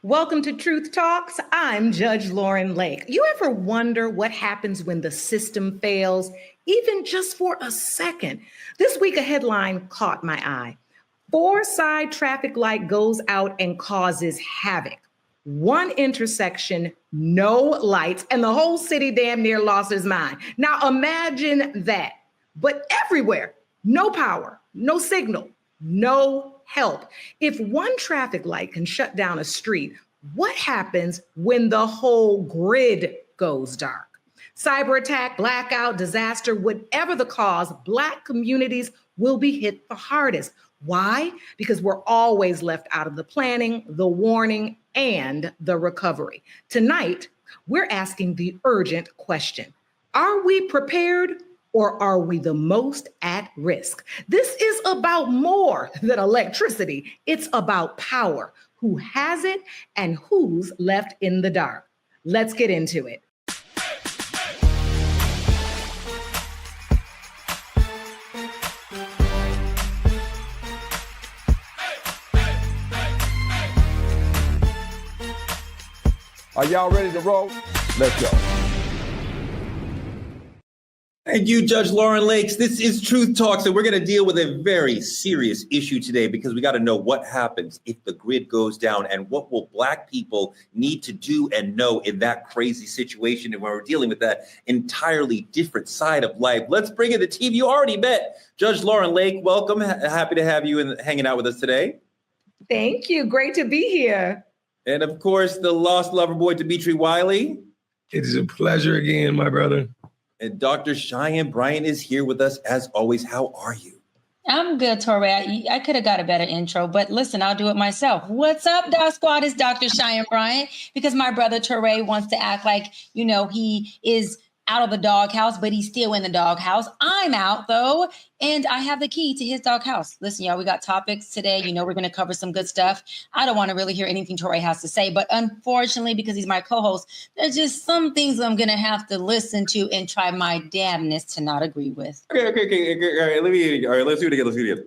Welcome to Truth Talks. I'm Judge Lauren Lake. You ever wonder what happens when the system fails, even just for a second? This week, a headline caught my eye. 4-side traffic light goes out and causes havoc. One intersection, no lights, and the whole city damn near lost its mind. Now imagine that. But everywhere, no power, no signal, no help. If one traffic light can shut down a street, what happens when the whole grid goes dark? Cyber attack, blackout, disaster, whatever the cause, Black communities will be hit the hardest. Why? Because we're always left out of the planning, the warning, and the recovery. Tonight, we're asking the urgent question. Are we prepared? Or are we the most at risk? This is about more than electricity. It's about power, who has it and who's left in the dark. Let's get into it. Are y'all ready to roll? Let's go. Thank you, Judge Lauren Lakes. This is Truth Talks, and we're going to deal with a very serious issue today because we got to know what happens if the grid goes down and what will Black people need to do and know in that crazy situation. And when we're dealing with that entirely different side of life, let's bring in the team you already met. Judge Lauren Lake, welcome. Happy to have you hanging out with us today. Thank you. Great to be here. And of course, the lost lover boy, Dimitri Wiley. It is a pleasure again, my brother. And Dr. Cheyenne Bryant is here with us as always. How are you? I'm good, Torre. I could have got a better intro, but listen, I'll do it myself. What's up, Doc Squad? It's Dr. Cheyenne Bryant, because my brother Torre wants to act like, he is out of the doghouse, but he's still in the doghouse. I'm out, though, and I have the key to his doghouse. Listen, y'all, we got topics today. We're going to cover some good stuff. I don't want to really hear anything Torre has to say, but unfortunately, because he's my co-host, there's just some things I'm going to have to listen to and try my damnness to not agree with. Okay. All right, let's do it again.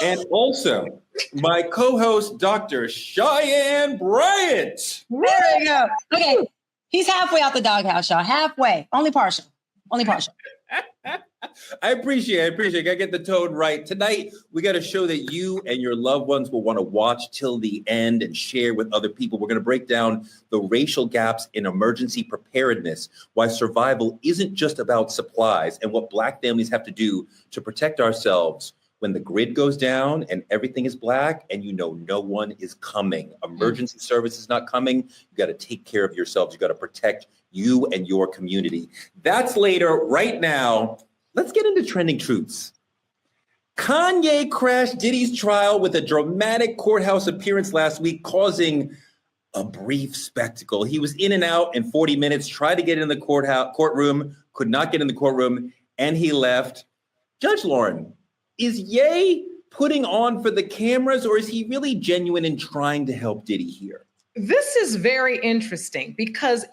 And also, my co-host, Dr. Cheyenne Bryant. There we go. Okay. He's halfway out the doghouse, y'all. Halfway. Only partial. I appreciate it. Gotta get the tone right. Tonight, we got a show that you and your loved ones will want to watch till the end and share with other people. We're going to break down the racial gaps in emergency preparedness, why survival isn't just about supplies, and what Black families have to do to protect ourselves when the grid goes down and everything is black and no one is coming. Emergency service is not coming. You got to take care of yourselves. You got to protect you and your community. That's later. Right now, let's get into trending truths. Kanye crashed Diddy's trial with a dramatic courthouse appearance last week, causing a brief spectacle. He was in and out in 40 minutes, tried to get in the courtroom, could not get in the courtroom, and he left. Judge Lauren, is Ye putting on for the cameras, or is he really genuine in trying to help Diddy here? This is very interesting because,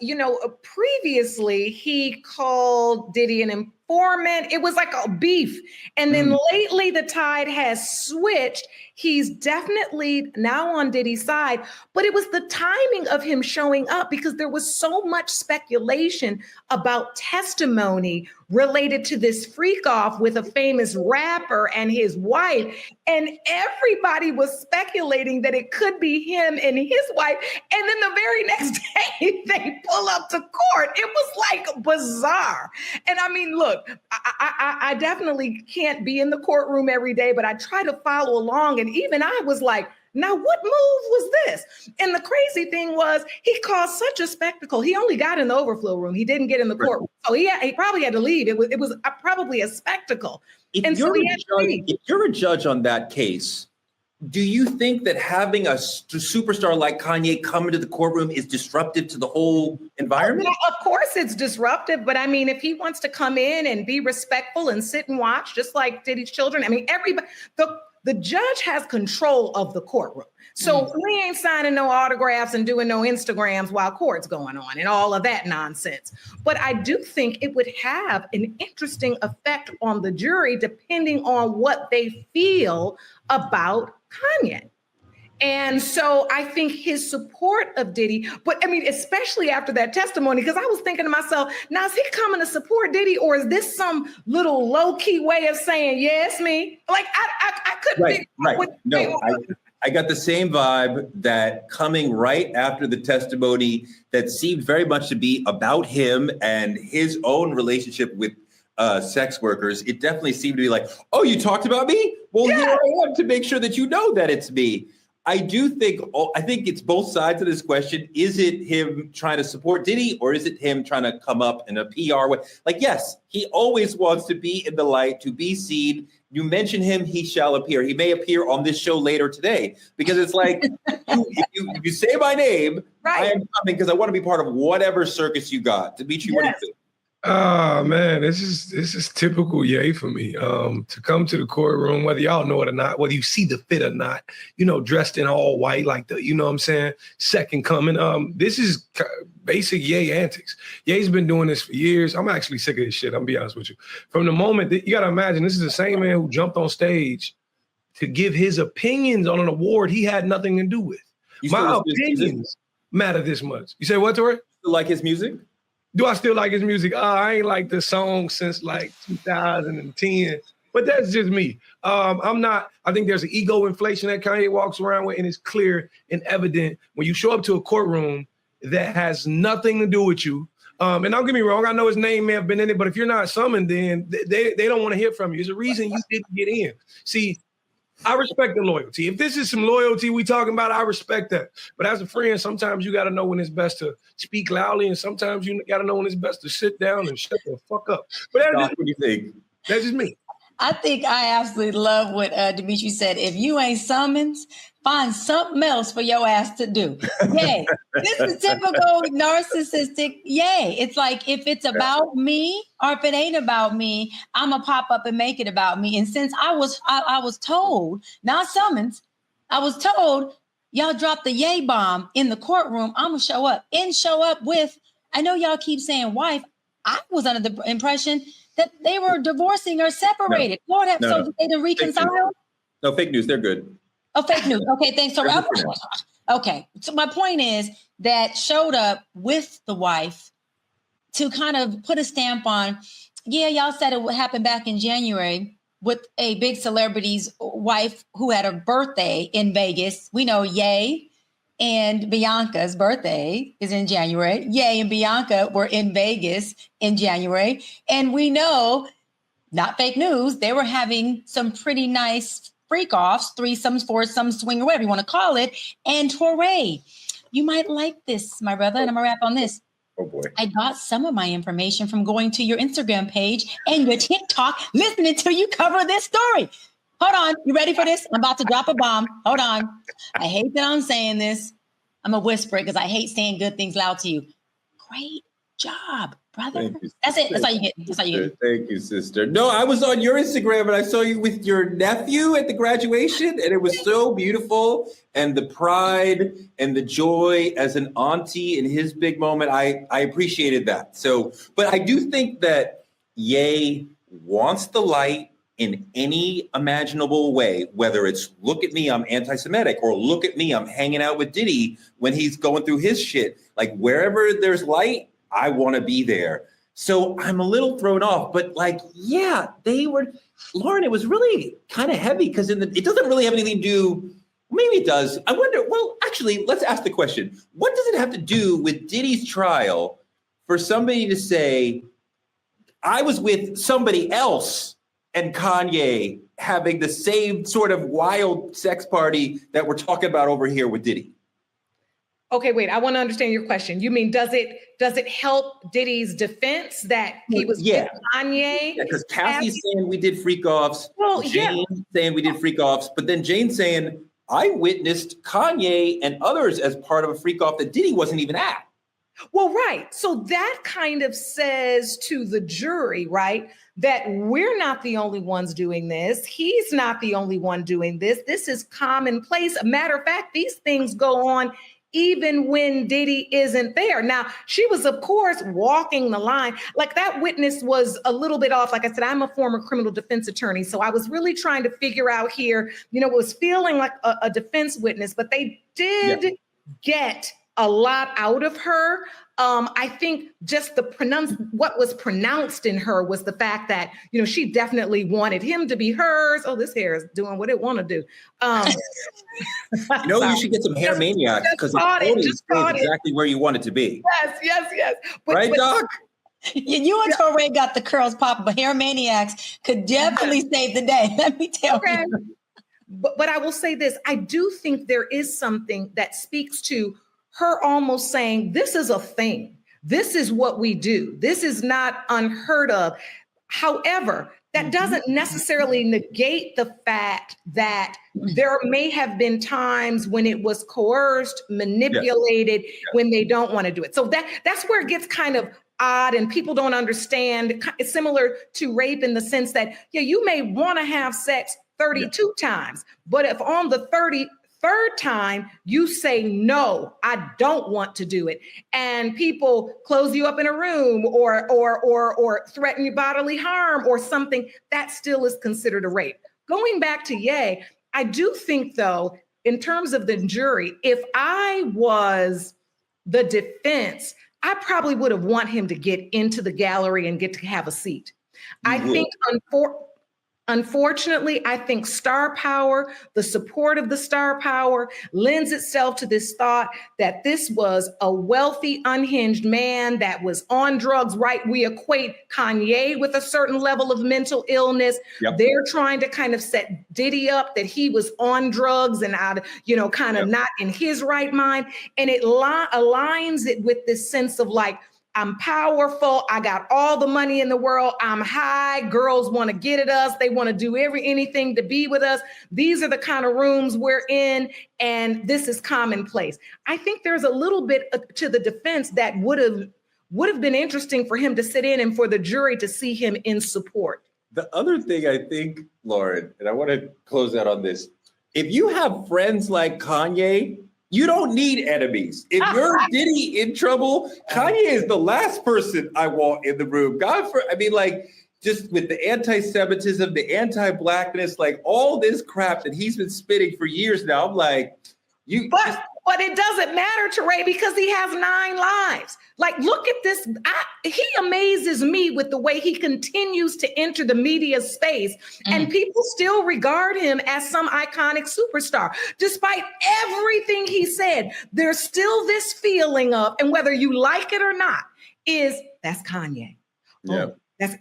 previously he called Diddy an informant. It was like a beef. And then lately the tide has switched. He's definitely now on Diddy's side, but it was the timing of him showing up because there was so much speculation about testimony related to this freak off with a famous rapper and his wife. And everybody was speculating that it could be him and his wife. And then the very next day they pull up to court. It was like bizarre. And I mean, look, I definitely can't be in the courtroom every day, but I try to follow along. And even I was like, now what move was this? And the crazy thing was he caused such a spectacle. He only got in the overflow room. He didn't get in the courtroom. So he probably had to leave. It was probably a spectacle. If you're a judge on that case, do you think that having a superstar like Kanye come into the courtroom is disruptive to the whole environment? Well, of course it's disruptive, but I mean, if he wants to come in and be respectful and sit and watch, just like Diddy's children, I mean, everybody, the judge has control of the courtroom. So we ain't signing no autographs and doing no Instagrams while court's going on and all of that nonsense. But I do think it would have an interesting effect on the jury, depending on what they feel about Kanye. And so I think his support of Diddy, but I mean, especially after that testimony, because I was thinking to myself, now is he coming to support Diddy, or is this some little low-key way of saying, yeah, it's me? Like, I couldn't Right, figure right. out what No, I got the same vibe that coming right after the testimony that seemed very much to be about him and his own relationship with sex workers. It definitely seemed to be like, oh, you talked about me? Well, here I am to make sure that you know that it's me. I think it's both sides of this question. Is it him trying to support Diddy, or is it him trying to come up in a PR way? Like, yes, he always wants to be in the light, to be seen. You mention him, he shall appear. He may appear on this show later today, because it's like, if you say my name, I am coming because I want to be part of whatever circus you got. Dimitri, what do you think? Oh man, this is typical Ye for me. To come to the courtroom, whether y'all know it or not, whether you see the fit or not, dressed in all white like the, you know what I'm saying, second coming. This is basic Ye antics. Ye's been doing this for years. I'm actually sick of this shit. I'm gonna be honest with you. From the moment that you gotta imagine, this is the same man who jumped on stage to give his opinions on an award he had nothing to do with. My opinions matter this much. You say what, Tori? You like his music? Do I still like his music? I ain't like the song since like 2010, but that's just me. I think there's an ego inflation that Kanye walks around with, and it's clear and evident when you show up to a courtroom that has nothing to do with you. And don't get me wrong, I know his name may have been in it, but if you're not summoned, then they don't want to hear from you. There's a reason you didn't get in. See, I respect the loyalty. If this is some loyalty we talking about, I respect that. But as a friend, sometimes you got to know when it's best to speak loudly, and sometimes you got to know when it's best to sit down and shut the fuck up. But What do you think? That's just me. I think I absolutely love what Dimitri said. If you ain't summoned, find something else for your ass to do. Yay. This is typical narcissistic yay. It's like, if it's about me or if it ain't about me, I'm going to pop up and make it about me. And since I was told, not summoned, I was told, y'all dropped the yay bomb in the courtroom, I'm going to show up with, I know y'all keep saying wife. I was under the impression that they were divorcing or separated. No. Lord have so they to reconcile? No, fake news. They're good. Oh, fake news. Okay, thanks. So, okay. So my point is that showed up with the wife to kind of put a stamp on, yeah, y'all said it would happen back in January with a big celebrity's wife who had a birthday in Vegas. We know Ye and Bianca's birthday is in January. Ye and Bianca were in Vegas in January. And we know, not fake news, they were having some pretty nice freak-offs, threesomes, foursomes, swing, or whatever you want to call it. And Torre, you might like this, my brother, and I'm going to wrap on this. Oh, boy. I got some of my information from going to your Instagram page and your TikTok, listening to you cover this story. Hold on. You ready for this? I'm about to drop a bomb. Hold on. I hate that I'm saying this. I'm going to whisper it because I hate saying good things loud to you. Great job, brother. Thank you, That's it. That's all you get. That's all you get. Thank you, sister. No, I was on your Instagram and I saw you with your nephew at the graduation, and it was so beautiful. And the pride and the joy as an auntie in his big moment, I appreciated that. So, but I do think that Ye wants the light in any imaginable way, whether it's look at me, I'm anti-Semitic, or look at me, I'm hanging out with Diddy when he's going through his shit. Like, wherever there's light, I want to be there. So I'm a little thrown off, but like, yeah, they were, Lauren, it was really kind of heavy because it doesn't really have anything to do, maybe it does. I wonder, well, actually, let's ask the question. What does it have to do with Diddy's trial for somebody to say, I was with somebody else and Kanye having the same sort of wild sex party that we're talking about over here with Diddy? Okay, wait, I want to understand your question. You mean, does it help Diddy's defense that he was with Kanye? Yeah, because Kathy's saying we did freak offs. Well, Jane saying we did freak offs, but then Jane saying I witnessed Kanye and others as part of a freak off that Diddy wasn't even at. Well, right. So that kind of says to the jury, right, that we're not the only ones doing this. He's not the only one doing this. This is commonplace. A matter of fact, these things go on even when Diddy isn't there. Now, she was, of course, walking the line. Like, that witness was a little bit off. Like I said, I'm a former criminal defense attorney, so I was really trying to figure out here, it was feeling like a defense witness, but they did get a lot out of her. I think just what was pronounced in her was the fact that, she definitely wanted him to be hers. Oh, this hair is doing what it want to do. You should get some hair maniacs because it's exactly where you want it to be. Yes. Right, Doc? You and Torre got the curls popping, but hair maniacs could definitely save the day. Let me tell you. But I will say this. I do think there is something that speaks to her almost saying, this is a thing. This is what we do. This is not unheard of. However, that doesn't necessarily negate the fact that there may have been times when it was coerced, manipulated, when they don't want to do it. So that's where it gets kind of odd and people don't understand. It's similar to rape in the sense that, you may want to have sex 32 times, but if on the 33rd time you say, no, I don't want to do it, and people close you up in a room or threaten you bodily harm or something, that still is considered a rape. Going back to Ye, I do think, though, in terms of the jury, if I was the defense, I probably would have want him to get into the gallery and get to have a seat. I think unfortunately, I think star power, the support of the star power, lends itself to this thought that this was a wealthy, unhinged man that was on drugs, right? We equate Kanye with a certain level of mental illness. They're trying to kind of set Diddy up that he was on drugs and out, kind of not in his right mind. And it aligns it with this sense of like, I'm powerful. I got all the money in the world. I'm high. Girls want to get at us. They want to do anything to be with us. These are the kind of rooms we're in, and this is commonplace. I think there's a little bit to the defense that would have been interesting for him to sit in and for the jury to see him in support. The other thing I think, Lauren, and I want to close out on this. If you have friends like Kanye, you don't need enemies. If you're Diddy in trouble, Kanye is the last person I want in the room. Just with the anti-Semitism, the anti-Blackness, like all this crap that he's been spitting for years now. I'm like, But it doesn't matter to Ray because he has 9 lives. Like, look at this. He amazes me with the way he continues to enter the media space, and people still regard him as some iconic superstar. Despite everything he said, there's still this feeling of, and whether you like it or not, that's Kanye.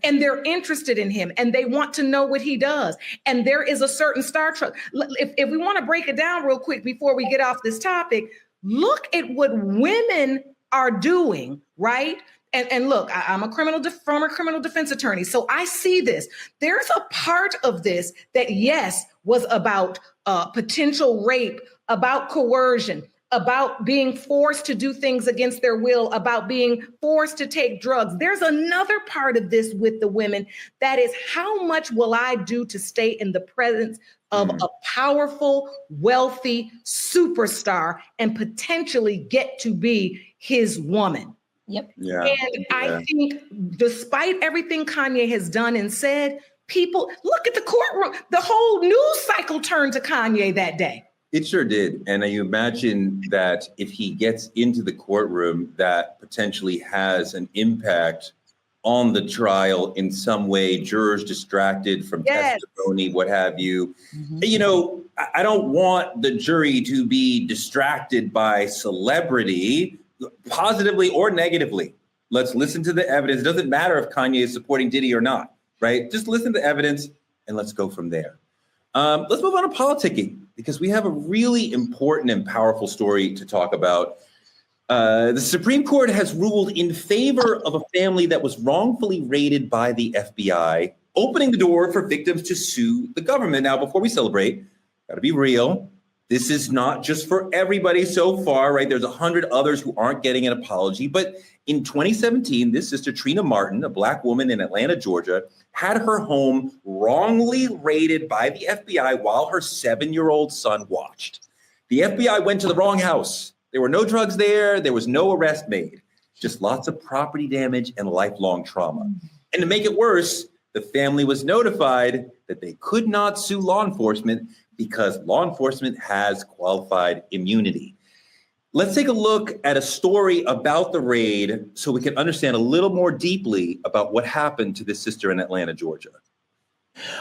And they're interested in him and they want to know what he does. And there is a certain Star Trek. If we want to break it down real quick before we get off this topic, look at what women are doing, right? And look, I'm a former criminal defense attorney, so I see this. There's a part of this that, yes, was about potential rape, about coercion, about being forced to do things against their will, about being forced to take drugs. There's another part of this with the women that is, how much will I do to stay in the presence of a powerful, wealthy superstar and potentially get to be his woman? Yep. Yeah. And I think despite everything Kanye has done and said, people look at the courtroom, the whole news cycle turned to Kanye that day. It sure did. And you imagine that if he gets into the courtroom, that potentially has an impact on the trial in some way, jurors distracted from testimony, what have you. You know, I don't want the jury to be distracted by celebrity, positively or negatively. Let's listen to the evidence. It doesn't matter if Kanye is supporting Diddy or not, right? Just listen to the evidence and let's go from there. Let's move on to politicking, because we have a really important and powerful story to talk about. The Supreme Court has ruled in favor of a family that was wrongfully raided by the FBI, opening the door for victims to sue the government. Now, before we celebrate, gotta be real. This is not just for everybody so far, right? There's 100 others who aren't getting an apology. But in 2017, this sister, Trina Martin, a Black woman in Atlanta, Georgia, had her home wrongly raided by the FBI while her 7-year-old son watched. The FBI went to the wrong house. There were no drugs there. There was no arrest made, just lots of property damage and lifelong trauma. And to make it worse, the family was notified that they could not sue law enforcement because law enforcement has qualified immunity. Let's take a look at a story about the raid so we can understand a little more deeply about what happened to this sister in Atlanta, Georgia.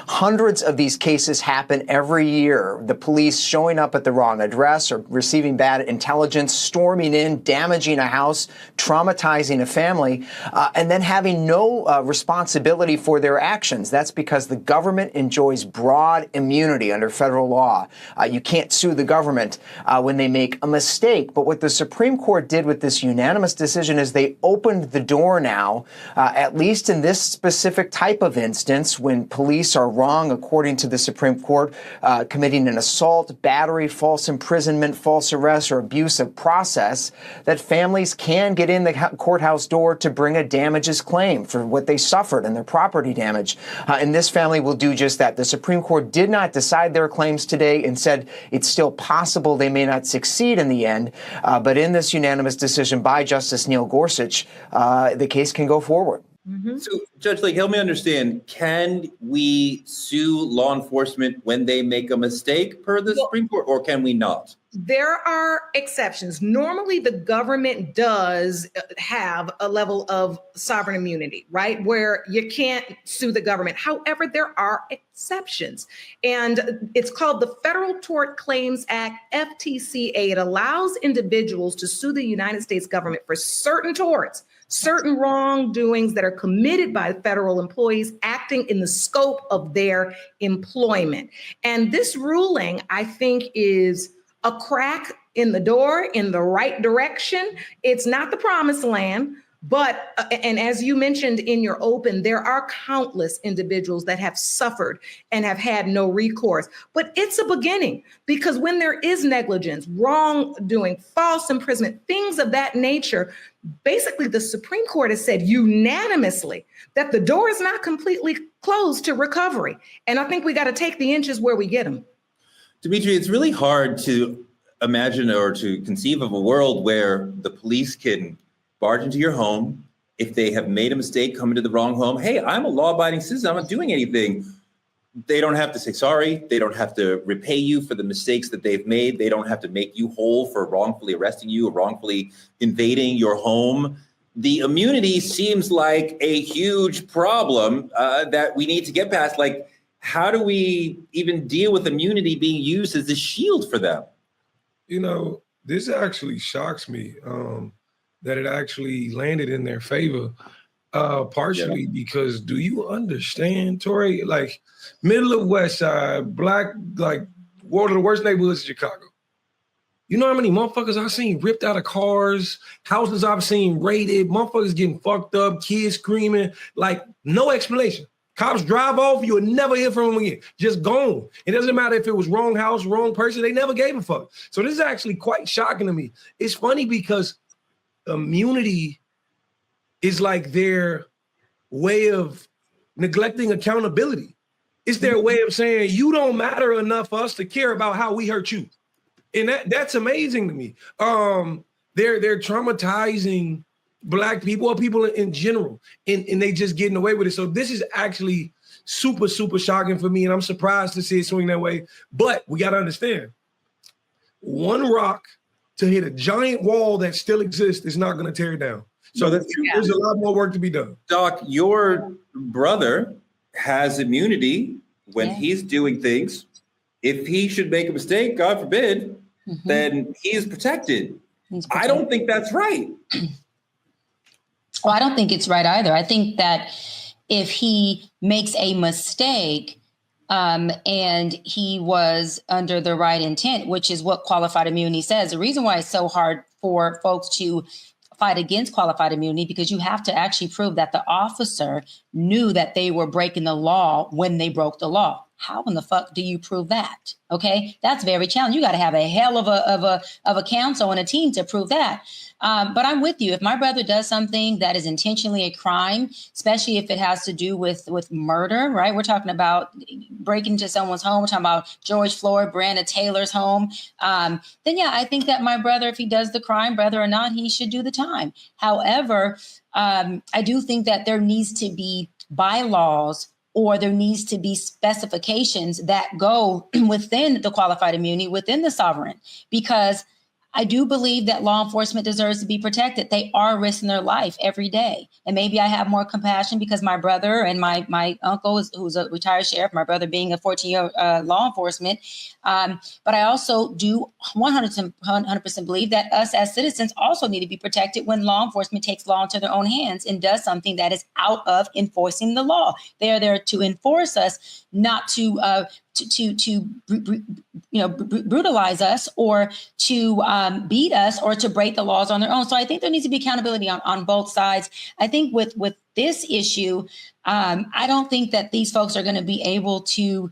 Hundreds of these cases happen every year. The police showing up at the wrong address or receiving bad intelligence, storming in, damaging a house, traumatizing a family, and then having no responsibility for their actions. That's because the government enjoys broad immunity under federal law. You can't sue the government when they make a mistake. But what the Supreme Court did with this unanimous decision is they opened the door now, at least in this specific type of instance, when police are wrong, according to the Supreme Court, committing an assault, battery, false imprisonment, false arrest, or abuse of process, that families can get in the courthouse door to bring a damages claim for what they suffered and their property damage. And this family will do just that. The Supreme Court did not decide their claims today and said it's still possible they may not succeed in the end. But in this unanimous decision by Justice Neil Gorsuch, the case can go forward. Mm-hmm. So, Judge Lake, help me understand. Can we sue law enforcement when they make a mistake per the Supreme Court, or can we not? There are exceptions. Normally, the government does have a level of sovereign immunity, right? Where you can't sue the government. However, there are exceptions. And it's called the Federal Tort Claims Act, FTCA. It allows individuals to sue the United States government for certain torts, certain wrongdoings that are committed by federal employees acting in the scope of their employment. And this ruling, I think, is a crack in the door in the right direction. It's not the promised land, but, and as you mentioned in your open, there are countless individuals that have suffered and have had no recourse. But it's a beginning, because when there is negligence, wrongdoing, false imprisonment, things of that nature, basically the Supreme Court has said unanimously that the door is not completely closed to recovery. And I think we got to take the inches where we get them. Dimitri, it's really hard to imagine or to conceive of a world where the police can barge into your home if they have made a mistake, come into the wrong home. Hey, I'm a law-abiding citizen. I'm not doing anything. They don't have to say sorry. They don't have to repay you for the mistakes that they've made. They don't have to make you whole for wrongfully arresting you or wrongfully invading your home. The immunity seems like a huge problem that we need to get past. Like, how do we even deal with immunity being used as a shield for them? You know, this actually shocks me that it actually landed in their favor, partially because, do you understand, Tori? Like, middle of West Side, black, like one of the worst neighborhoods in Chicago. You know how many motherfuckers I've seen ripped out of cars, houses I've seen raided, motherfuckers getting fucked up, kids screaming, like no explanation. Cops drive off, you'll never hear from them again. Just gone. It doesn't matter if it was wrong house, wrong person, they never gave a fuck. So this is actually quite shocking to me. It's funny because immunity is like their way of neglecting accountability. It's their way of saying, you don't matter enough for us to care about how we hurt you. And that's amazing to me. They're traumatizing Black people or people in general, and they just getting away with it. So this is actually super, super shocking for me, and I'm surprised to see it swing that way. But we got to understand, one rock to hit a giant wall that still exists is not going to tear it down. So there's a lot more work to be done. Doc, your brother has immunity when he's doing things. If he should make a mistake, God forbid, then he is protected. I don't think that's right. Well, I don't think it's right either. I think that if he makes a mistake and he was under the right intent, which is what qualified immunity says, the reason why it's so hard for folks to fight against qualified immunity, because you have to actually prove that the officer knew that they were breaking the law when they broke the law. How in the fuck do you prove that? Okay, that's very challenging. You got to have a hell of a counsel and a team to prove that. But I'm with you. If my brother does something that is intentionally a crime, especially if it has to do with murder, right? We're talking about breaking into someone's home. We're talking about George Floyd, Breonna Taylor's home. Then yeah, I think that my brother, if he does the crime, whether or not, he should do the time. However, I do think that there needs to be bylaws, or there needs to be specifications that go within the qualified immunity, within the sovereign, because I do believe that law enforcement deserves to be protected. They are risking their life every day. And maybe I have more compassion because my brother and my uncle, who's a retired sheriff, my brother being a 14-year law enforcement. But I also do 100% believe that us as citizens also need to be protected when law enforcement takes law into their own hands and does something that is out of enforcing the law. They are there to enforce us, not to brutalize us, or to beat us, or to break the laws on their own. So I think there needs to be accountability on both sides. I think with this issue, I don't think that these folks are going to be able to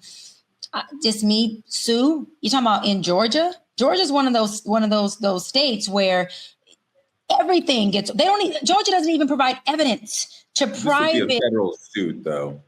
sue. You're talking about in Georgia. Georgia's one of those states where everything gets. Georgia doesn't even provide evidence to private. This would be a federal suit, though.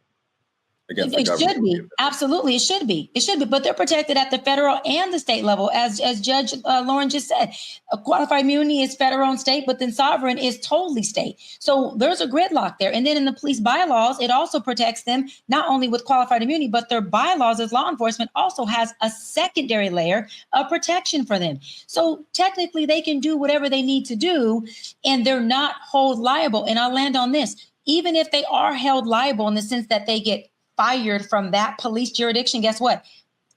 It should be. Absolutely. It should be. But they're protected at the federal and the state level, as Judge Lauren just said. A qualified immunity is federal and state, but then sovereign is totally state. So there's a gridlock there. And then in the police bylaws, it also protects them not only with qualified immunity, but their bylaws as law enforcement also has a secondary layer of protection for them. So technically they can do whatever they need to do, and they're not held liable. And I'll land on this. Even if they are held liable in the sense that they get fired from that police jurisdiction, guess what?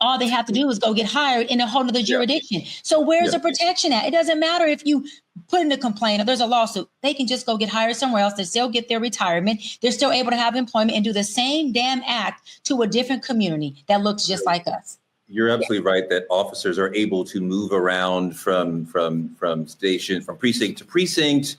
All they have to do is go get hired in a whole other jurisdiction. So where's the protection at? It doesn't matter if you put in a complaint or there's a lawsuit. They can just go get hired somewhere else. They still get their retirement. They're still able to have employment and do the same damn act to a different community that looks just like us. You're absolutely right that officers are able to move around from station, from precinct to precinct,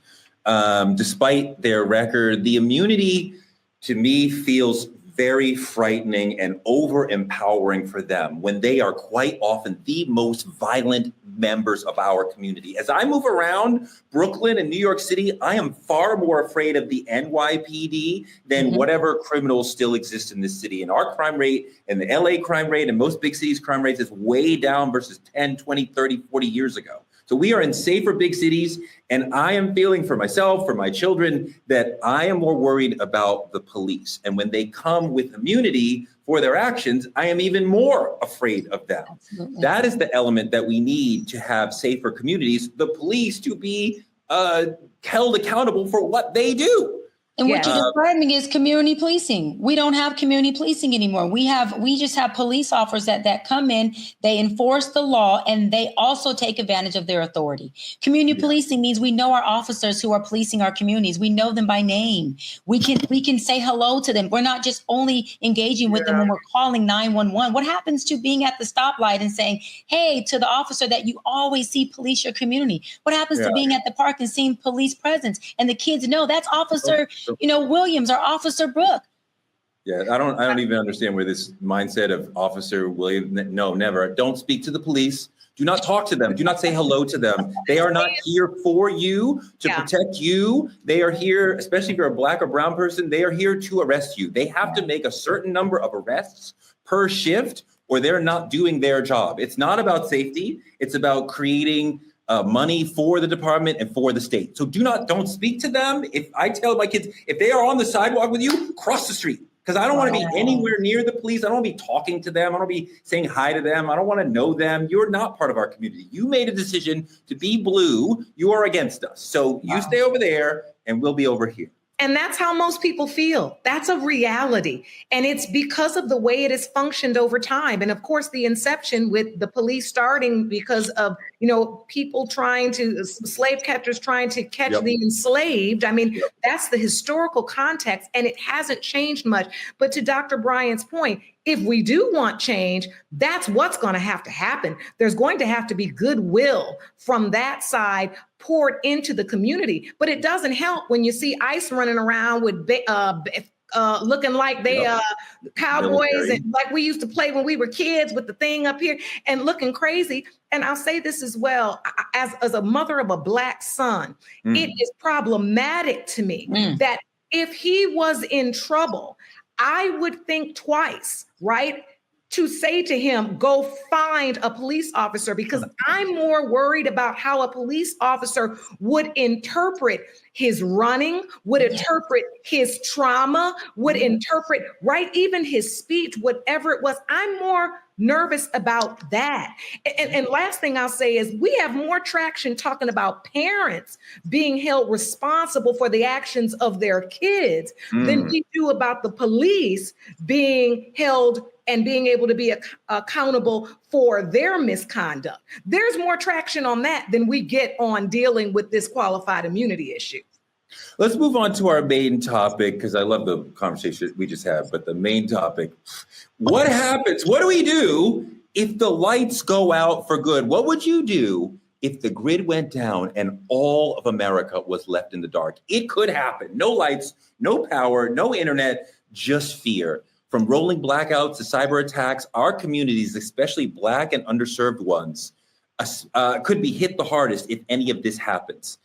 despite their record. The immunity, to me, feels very frightening and over empowering for them when they are quite often the most violent members of our community. As I move around Brooklyn and New York City, I am far more afraid of the NYPD than whatever criminals still exist in this city. And our crime rate and the LA crime rate and most big cities crime rates is way down versus 10, 20, 30, 40 years ago. So we are in safer big cities, and I am feeling for myself, for my children, that I am more worried about the police. And when they come with immunity for their actions, I am even more afraid of them. Absolutely. That is the element that we need to have safer communities, the police to be held accountable for what they do. And what you're describing is community policing. We don't have community policing anymore. We just have police officers that come in, they enforce the law, and they also take advantage of their authority. Community policing means we know our officers who are policing our communities. We know them by name. We can say hello to them. We're not just only engaging with them when we're calling 911. What happens to being at the stoplight and saying, hey, to the officer that you always see police your community? What happens to being at the park and seeing police presence and the kids know that's Officer Williams or Officer Brooke? Yeah, I don't even understand where this mindset of Officer Williams. No, never. Don't speak to the police. Do not talk to them. Do not say hello to them. They are not here for you to protect you. They are here, especially if you're a Black or brown person, they are here to arrest you. They have to make a certain number of arrests per shift, or they're not doing their job. It's not about safety. It's about creating money for the department and for the state. So don't speak to them. If I tell my kids, if they are on the sidewalk with you, cross the street. Because I don't want to be anywhere near the police. I don't want to be talking to them. I don't want to be saying hi to them. I don't want to know them. You're not part of our community. You made a decision to be blue. You are against us. So you stay over there and we'll be over here. And that's how most people feel. That's a reality. And it's because of the way it has functioned over time. And of course, the inception with the police starting because of, people slave catchers trying to catch the enslaved. I mean, that's the historical context, and it hasn't changed much. But to Dr. Bryant's point, if we do want change, that's what's going to happen. There's going to have to be goodwill from that side poured into the community. But it doesn't help when you see ICE running around with looking like they cowboys Military. and like we used to play when we were kids with the thing up here and looking crazy. And I'll say this as well, as a mother of a Black son, it is problematic to me that if he was in trouble, I would think twice, right? To say to him, go find a police officer, because I'm more worried about how a police officer would interpret his running, would interpret his trauma, would interpret, right, even his speech, whatever it was. I'm more nervous about that. And last thing I'll say is we have more traction talking about parents being held responsible for the actions of their kids than we do about the police being held and being able to be accountable for their misconduct. There's more traction on that than we get on dealing with this qualified immunity issue. Let's move on to our main topic, because I love the conversation we just had, but the main topic, what happens? What do we do if the lights go out for good? What would you do if the grid went down and all of America was left in the dark? It could happen. No lights, no power, no internet, just fear. From rolling blackouts to cyber attacks, our communities, especially Black and underserved ones, could be hit the hardest if any of this happens.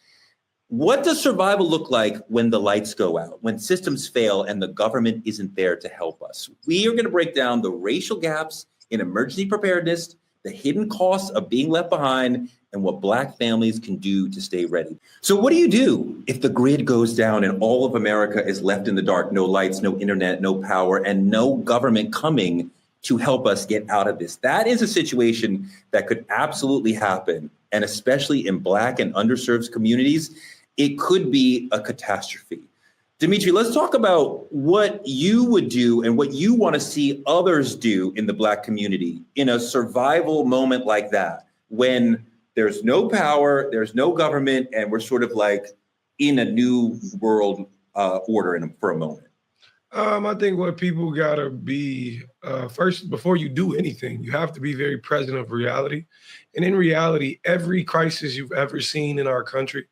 What does survival look like when the lights go out, when systems fail and the government isn't there to help us? We are going to break down the racial gaps in emergency preparedness, the hidden costs of being left behind, and what Black families can do to stay ready. So what do you do if the grid goes down and all of America is left in the dark? No lights, no internet, no power, and no government coming to help us get out of this. That is a situation that could absolutely happen. And especially in Black and underserved communities, it could be a catastrophe. Dimitri, let's talk about what you would do and what you want to see others do in the Black community in a survival moment like that, when there's no power, there's no government, and we're sort of like in a new world order for a moment. I think what people gotta be, first, before you do anything, you have to be very present of reality. And in reality, every crisis you've ever seen in our country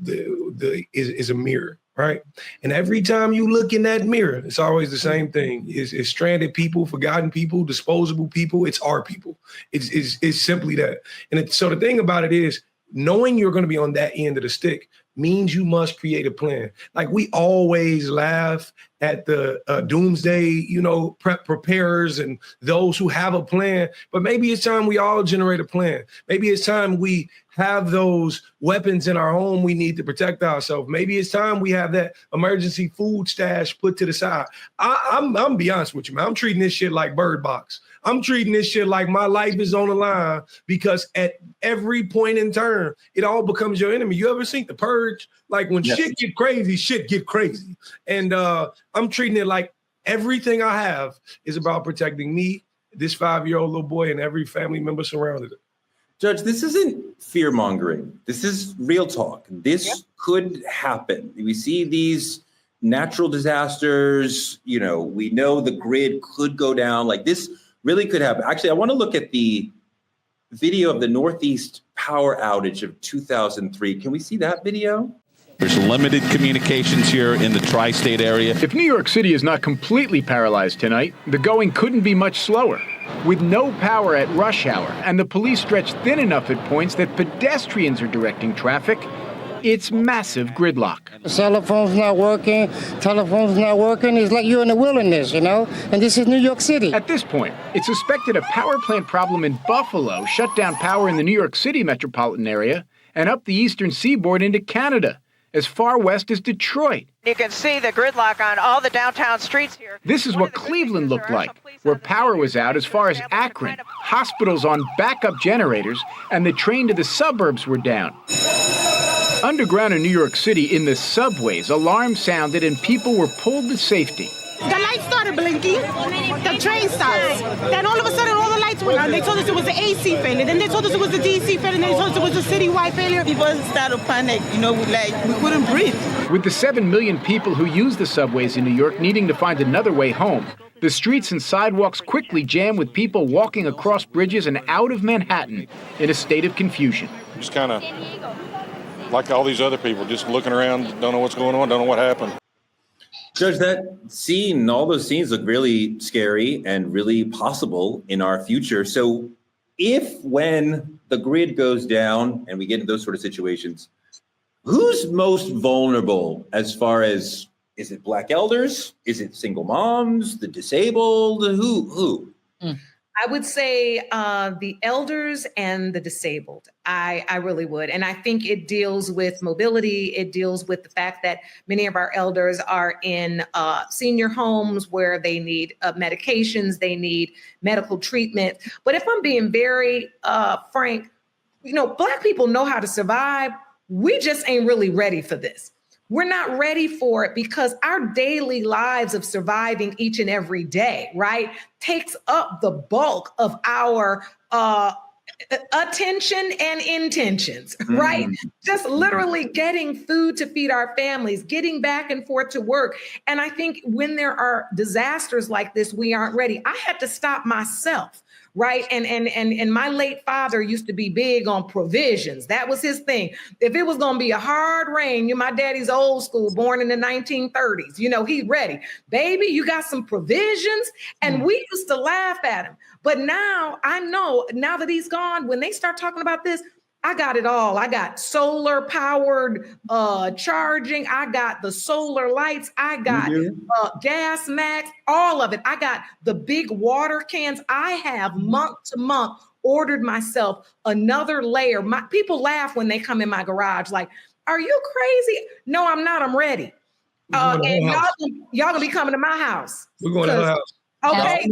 is a mirror, right? And every time you look in that mirror, it's always the same thing. It's stranded people, forgotten people, disposable people. It's our people. It's simply that. And so the thing about it is, knowing you're going to be on that end of the stick means you must create a plan. Like, we always laugh at the doomsday, preparers and those who have a plan, but maybe it's time we all generate a plan. Maybe it's time we have those weapons in our home we need to protect ourselves. Maybe it's time we have that emergency food stash put to the side. I'm be honest with you, man. I'm treating this shit like Bird Box. I'm treating this shit like my life is on the line, because at every point in time, it all becomes your enemy. You ever seen The Purge? Like, when shit get crazy. And I'm treating it like everything I have is about protecting me, this 5-year-old little boy, and every family member surrounded it. Judge, this isn't fear mongering. This is real talk. This could happen. We see these natural disasters. We know the grid could go down. Like, this really could happen. Actually, I want to look at the video of the Northeast power outage of 2003. Can we see that video? There's limited communications here in the tri-state area. If New York City is not completely paralyzed tonight, the going couldn't be much slower. With no power at rush hour and the police stretched thin enough at points that pedestrians are directing traffic, it's massive gridlock. Cell phone's not working, telephone's not working. It's like you're in the wilderness, and this is New York City. At this point, it's suspected a power plant problem in Buffalo shut down power in the New York City metropolitan area and up the eastern seaboard into Canada, as far west as Detroit. You can see the gridlock on all the downtown streets here. This is what Cleveland looked like, where power was out as far as Akron, hospitals on backup generators, and the train to the suburbs were down. Underground in New York City, in the subways, alarms sounded and people were pulled to safety. The lights started blinking, the train stopped. Then all of a sudden, all the lights went on. They told us it was the AC failure. Then they told us it was the DC failure. And then they told us it was the citywide failure. People started to panic, we couldn't breathe. With the 7 million people who use the subways in New York needing to find another way home, the streets and sidewalks quickly jammed with people walking across bridges and out of Manhattan in a state of confusion. Just kind of like all these other people, just looking around, don't know what's going on, don't know what happened. Judge, all those scenes look really scary and really possible in our future. So when the grid goes down and we get into those sort of situations, who's most vulnerable as far as, is it Black elders? Is it single moms, the disabled? Who? I would say the elders and the disabled. I really would. And I think it deals with mobility. It deals with the fact that many of our elders are in senior homes where they need medications, they need medical treatment. But if I'm being very frank, Black people know how to survive. We just ain't really ready for this. We're not ready for it because our daily lives of surviving each and every day, right, takes up the bulk of our attention and intentions, right? Just literally getting food to feed our families, getting back and forth to work. And I think when there are disasters like this, we aren't ready. I had to stop myself. Right. And my late father used to be big on provisions. That was his thing. If it was going to be a hard rain, my daddy's old school, born in the 1930s, he's ready. Baby, you got some provisions. And we used to laugh at him. But now I know, now that he's gone, when they start talking about this, I got it all. I got solar powered charging. I got the solar lights. I got gas max, all of it. I got the big water cans. I have month to month ordered myself another layer. People laugh when they come in my garage like, are you crazy? No, I'm not. I'm ready. And y'all gonna be coming to my house. We're going to her house. Okay,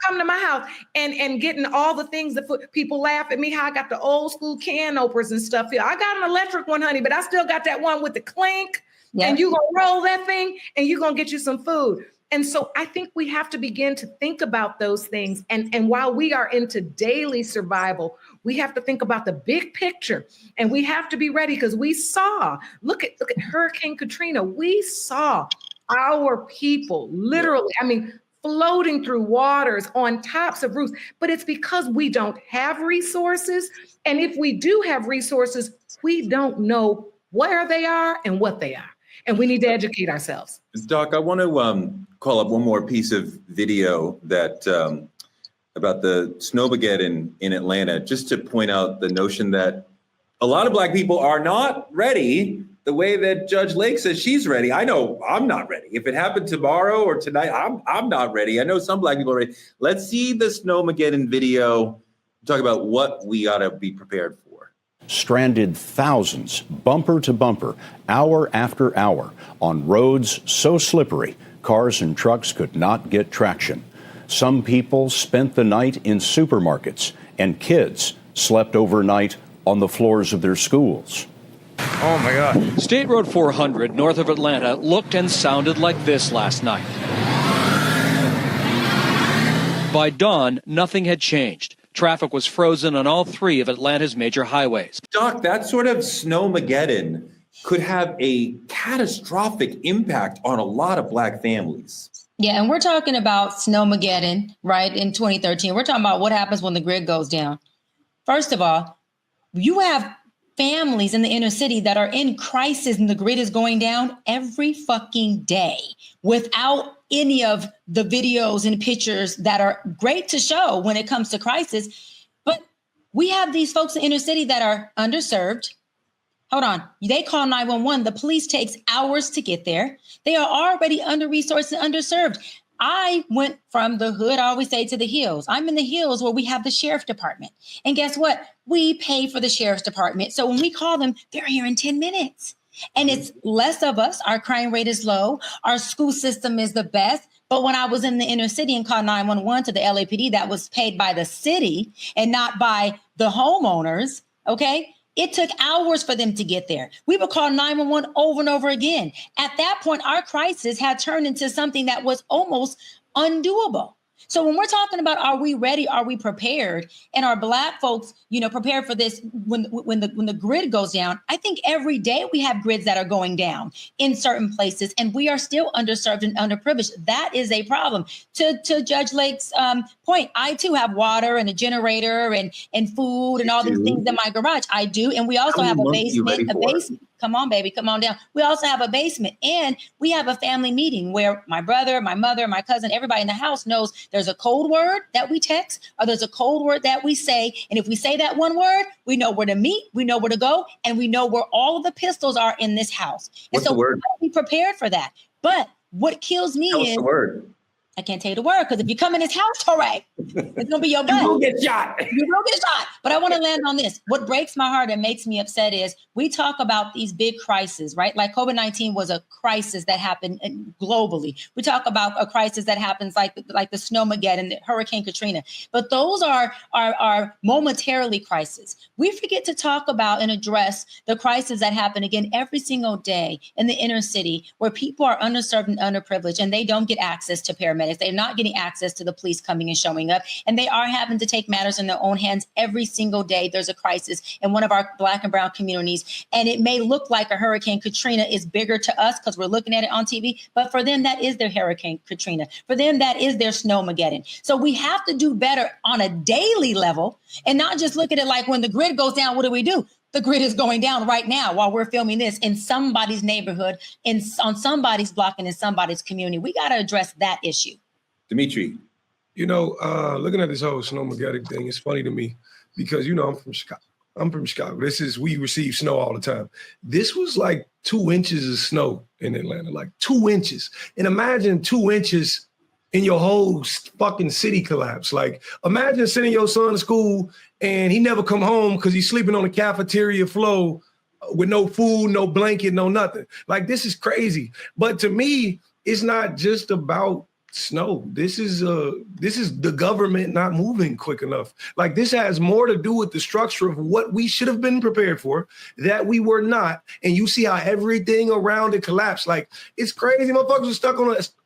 come to my house and getting all the things that people laugh at me, how I got the old school can openers and stuff here. I got an electric one, honey, but I still got that one with the clink. Yep. And you gonna roll that thing and you're gonna get you some food. And so I think we have to begin to think about those things. And while we are into daily survival, we have to think about the big picture and we have to be ready because we saw, look at Hurricane Katrina. We saw our people literally, floating through waters on tops of roofs, but it's because we don't have resources. And if we do have resources, we don't know where they are and what they are. And we need to educate ourselves. Doc, I want to call up one more piece of video that about the Snowmageddon in Atlanta, just to point out the notion that a lot of Black people are not ready the way that Judge Lake says she's ready. I know I'm not ready. If it happened tomorrow or tonight, I'm not ready. I know some Black people are ready. Let's see the Snowmageddon video. Talk about what we ought to be prepared for. Stranded thousands, bumper to bumper, hour after hour, on roads so slippery, cars and trucks could not get traction. Some people spent the night in supermarkets, and kids slept overnight on the floors of their schools. Oh my God. State Road 400 north of Atlanta looked and sounded like this last night. By dawn, nothing had changed. Traffic was frozen on all three of Atlanta's major highways. Doc, that sort of Snowmageddon could have a catastrophic impact on a lot of Black families. Yeah, and we're talking about Snowmageddon, right, in 2013. We're talking about what happens when the grid goes down. First of all, you have families in the inner city that are in crisis and the grid is going down every fucking day without any of the videos and pictures that are great to show when it comes to crisis. But we have these folks in the inner city that are underserved. Hold on. They call 911. The police takes hours to get there. They are already under-resourced and underserved. I went from the hood, I always say, to the hills. I'm in the hills where we have the sheriff department. And guess what? We pay for the sheriff's department. So when we call them, they're here in 10 minutes. And it's less of us. Our crime rate is low. Our school system is the best. But when I was in the inner city and called 911 to the LAPD, that was paid by the city and not by the homeowners, okay? It took hours for them to get there. We would call 911 over and over again. At that point, our crisis had turned into something that was almost undoable. So when we're talking about, are we ready? Are we prepared? And are Black folks, prepared for this when the grid goes down? I think every day we have grids that are going down in certain places, and we are still underserved and underprivileged. That is a problem. To Judge Lake's point, I too have water and a generator and food and all these things in my garage. I do, and we also have a basement. come on, baby, come on down. We also have a basement, and we have a family meeting where my brother, my mother, my cousin, everybody in the house knows there's a code word that we text, or there's a code word that we say. And if we say that one word, we know where to meet, we know where to go, and we know where all of the pistols are in this house. What's and so the word? we gotta be prepared for that. But what kills me What's is the word? I can't tell you the word, because if you come in his house, hooray, it's gonna be your butt. You will get shot. You will get shot. But I want to land on this. What breaks my heart and makes me upset is we talk about these big crises, right? Like COVID-19 was a crisis that happened globally. We talk about a crisis that happens like the Snowmageddon, the Hurricane Katrina. But those are momentarily crises. We forget to talk about and address the crises that happen again every single day in the inner city, where people are underserved and underprivileged, and they don't get access to paramedics. They're not getting access to the police coming and showing up, and they are having to take matters in their own hands every single day. There's a crisis in one of our Black and brown communities, and it may look like a Hurricane Katrina is bigger to us because we're looking at it on TV, but for them, that is their Hurricane Katrina. For them, that is their Snowmageddon. So we have to do better on a daily level and not just look at it like when the grid goes down, what do? The grid is going down right now while we're filming this in somebody's neighborhood, on somebody's block, and in somebody's community. We got to address that issue. Dimitri. You know, looking at this whole Snowmageddon thing, it's funny to me because, you know, I'm from Chicago. We receive snow all the time. This was like 2 inches of snow in Atlanta, like 2 inches. And imagine 2 inches in your whole fucking city collapse. Like, imagine sending your son to school and he never come home because he's sleeping on the cafeteria floor with no food, no blanket, no nothing. Like, this is crazy. But to me, it's not just about snow. This is the government not moving quick enough. Like, this has more to do with the structure of what we should have been prepared for that we were not. And you see how everything around it collapsed. Like, it's crazy. Motherfuckers were stuck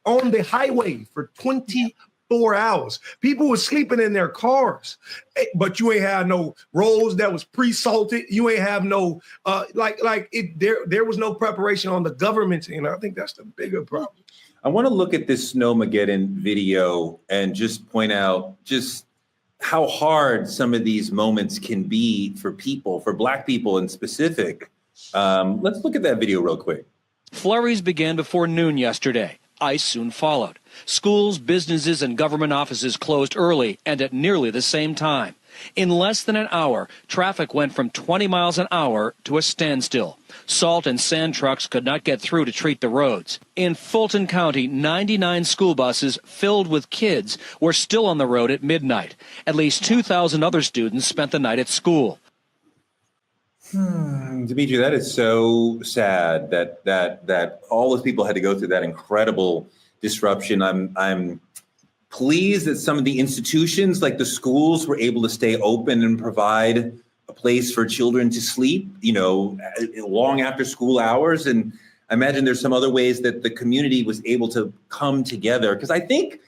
on the highway for 24 hours. People were sleeping in their cars, but you ain't have no roads that was pre-salted. You ain't have no there was no preparation on the government. And I think that's the bigger problem. I want to look at this Snowmageddon video and just point out just how hard some of these moments can be for people, for Black people in specific. Let's look at that video real quick. Flurries began before noon yesterday. Ice soon followed. Schools, businesses, and government offices closed early and at nearly the same time. In less than an hour, traffic went from 20 miles an hour to a standstill. Salt and sand trucks could not get through to treat the roads. In Fulton County, 99 school buses filled with kids were still on the road at midnight. At least 2,000 other students spent the night at school. Dimitri, that is so sad that all those people had to go through that incredible disruption. I'm pleased that some of the institutions, like the schools, were able to stay open and provide a place for children to sleep, you know, long after school hours. And I imagine there's some other ways that the community was able to come together. Because I think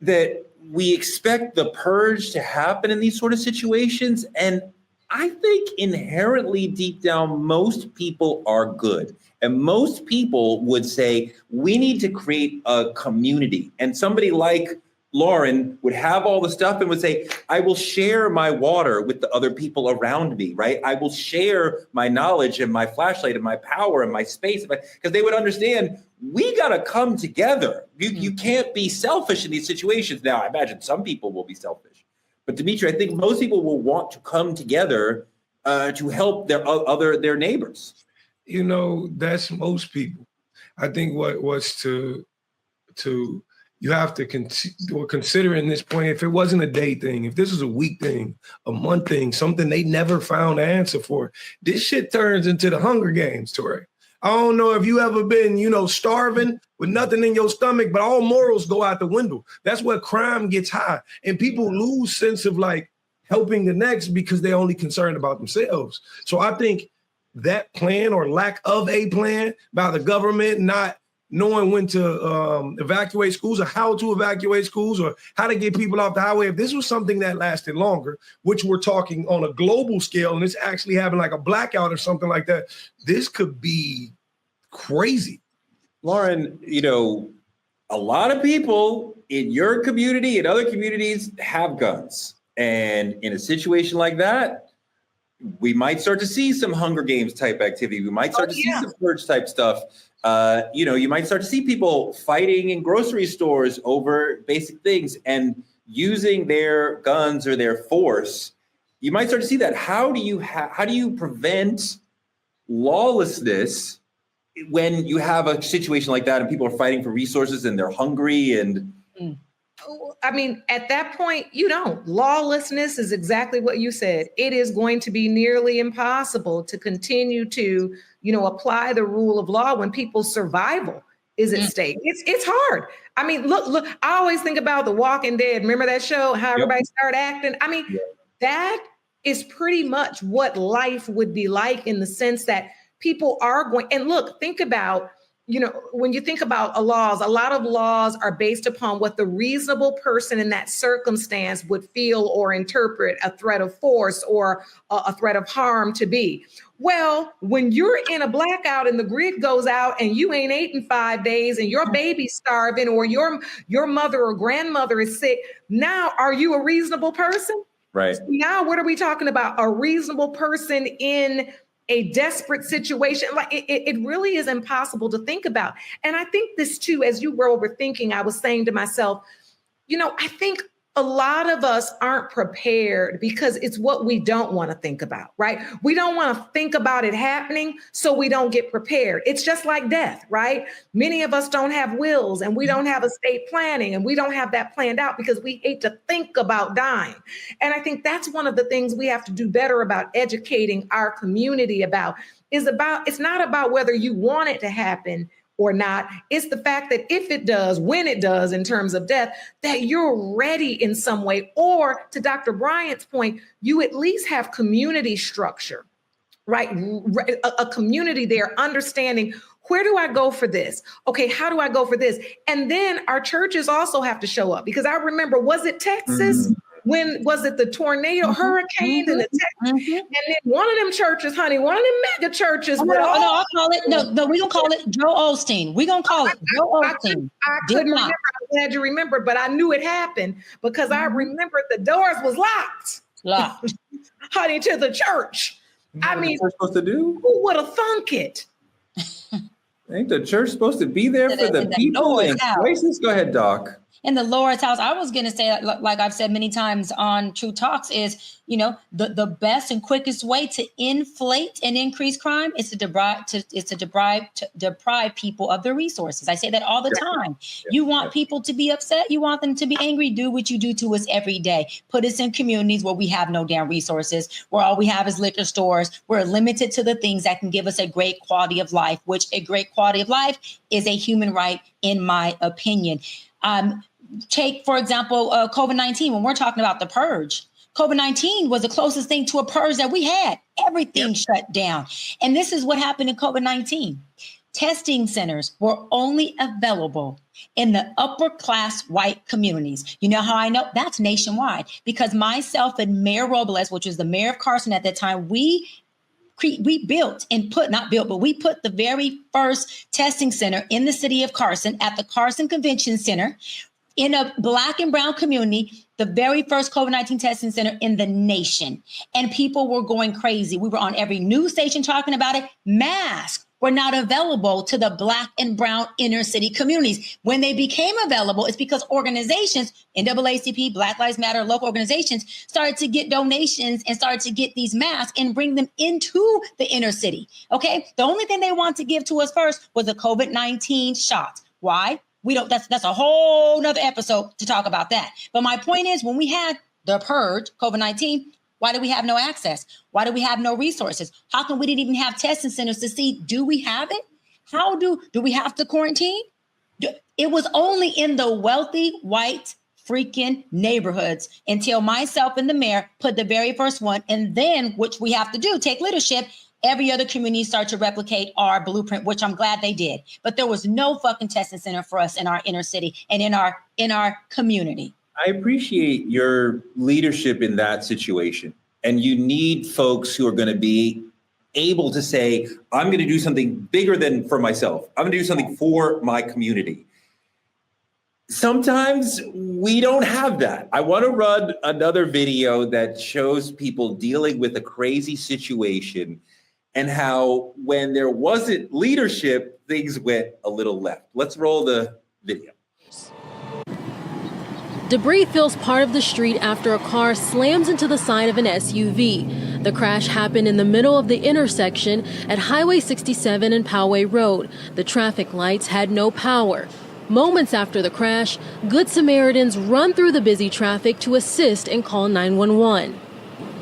that we expect the purge to happen in these sort of situations. And I think inherently deep down, most people are good. And most people would say, we need to create a community. And somebody like Lauren would have all the stuff and would say, I will share my water with the other people around me, right? I will share my knowledge and my flashlight and my power and my space. Because they would understand, we got to come together. You can't be selfish in these situations. Now, I imagine some people will be selfish. But Dimitri, I think most people will want to come together to help their neighbors. You know, that's most people. I think what's to you have to consider in this point, if it wasn't a day thing, if this was a week thing, a month thing, something they never found an answer for, this shit turns into the Hunger Games, Torrey. I don't know if you ever been, you know, starving with nothing in your stomach, but all morals go out the window. That's where crime gets high. And people lose sense of like helping the next because they're only concerned about themselves. So I think that plan or lack of a plan by the government not knowing when to evacuate schools or how to evacuate schools or how to get people off the highway. If this was something that lasted longer, which we're talking on a global scale, and it's actually having like a blackout or something like that, this could be crazy. Lauren, you know, a lot of people in your community and other communities have guns. And in a situation like that, we might start to see some Hunger Games type activity. We might start to see some purge type stuff. You might start to see people fighting in grocery stores over basic things and using their guns or their force. You might start to see that. How do you prevent lawlessness when you have a situation like that and people are fighting for resources and they're hungry and I mean, at that point, you don't. Lawlessness is exactly what you said. It is going to be nearly impossible to continue to, apply the rule of law when people's survival is at stake. It's hard. I mean, look, I always think about The Walking Dead. Remember that show, how everybody started acting? I mean, that is pretty much what life would be like in the sense that people are going, and look, think about, when you think about a lot of laws are based upon what the reasonable person in that circumstance would feel or interpret a threat of force or a threat of harm to be. Well, when you're in a blackout and the grid goes out and you ain't ate in 5 days and your baby's starving or your mother or grandmother is sick, now are you a reasonable person? Right. Now, what are we talking about? A reasonable person in a desperate situation. Like it really is impossible to think about. And I think this too, as you were overthinking, I was saying to myself, I think a lot of us aren't prepared because it's what we don't want to think about, right? We don't want to think about it happening, so we don't get prepared. It's just like death, right? Many of us don't have wills and we don't have estate planning and we don't have that planned out because we hate to think about dying. And I think that's one of the things we have to do better about educating our community about. It's not about whether you want it to happen or not. It's the fact that if it does, when it does in terms of death, that you're ready in some way. Or to Dr. Bryant's point, you at least have community structure, right? A community there understanding, where do I go for this? Okay, how do I go for this? And then our churches also have to show up because I remember, was it Texas? When was it the tornado, hurricane, and the and then one of them churches, honey, one of them mega churches. I'll call it. No, we gonna call it Joe Osteen. We gonna call it Joe Osteen. I couldn't remember. I'm glad you remembered, but I knew it happened because I remembered the doors was locked, honey, to the church. I mean, what supposed to do? Who would have thunk it? Ain't the church supposed to be there for the people in crisis? Go ahead, Doc. In the Lord's house, I was going to say, like I've said many times on True Talks, is, the best and quickest way to inflate and increase crime is to deprive people of their resources. I say that all the time. You want people to be upset. You want them to be angry. Do what you do to us every day. Put us in communities where we have no damn resources, where all we have is liquor stores. We're limited to the things that can give us a great quality of life, which a great quality of life is a human right, in my opinion. Take, for example, COVID-19, when we're talking about the purge. COVID-19 was the closest thing to a purge that we had. Everything shut down. And this is what happened in COVID-19. Testing centers were only available in the upper class white communities. You know how I know? That's nationwide. Because myself and Mayor Robles, which was the mayor of Carson at that time, we built the very first testing center in the city of Carson at the Carson Convention Center in a Black and brown community, the very first COVID-19 testing center in the nation. And people were going crazy. We were on every news station talking about it. Masks were not available to the Black and brown inner city communities. When they became available, it's because organizations, NAACP, Black Lives Matter, local organizations, started to get donations and started to get these masks and bring them into the inner city. Okay. The only thing they wanted to give to us first was the COVID-19 shots. Why? That's a whole nother episode to talk about that. But my point is, when we had the purge, COVID-19, why do we have no access? Why do we have no resources? How come we didn't even have testing centers to see, do we have it? How do we have to quarantine? It was only in the wealthy white freaking neighborhoods until myself and the mayor put the very first one. And then, which we have to do, take leadership. Every other community started to replicate our blueprint, which I'm glad they did. But there was no fucking testing center for us in our inner city and in our community. I appreciate your leadership in that situation. And you need folks who are going to be able to say, I'm going to do something bigger than for myself. I'm going to do something for my community. Sometimes we don't have that. I want to run another video that shows people dealing with a crazy situation and how when there wasn't leadership, things went a little left. Let's roll the video. Debris fills part of the street after a car slams into the side of an SUV. The crash happened in the middle of the intersection at Highway 67 and Poway Road. The traffic lights had no power. Moments after the crash, Good Samaritans run through the busy traffic to assist and call 911.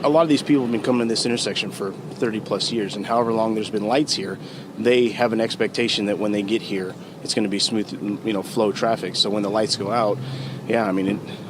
A lot of these people have been coming to this intersection for 30 plus years, and however long there's been lights here, they have an expectation that when they get here, it's going to be smooth, flow traffic. So when the lights go out, yeah,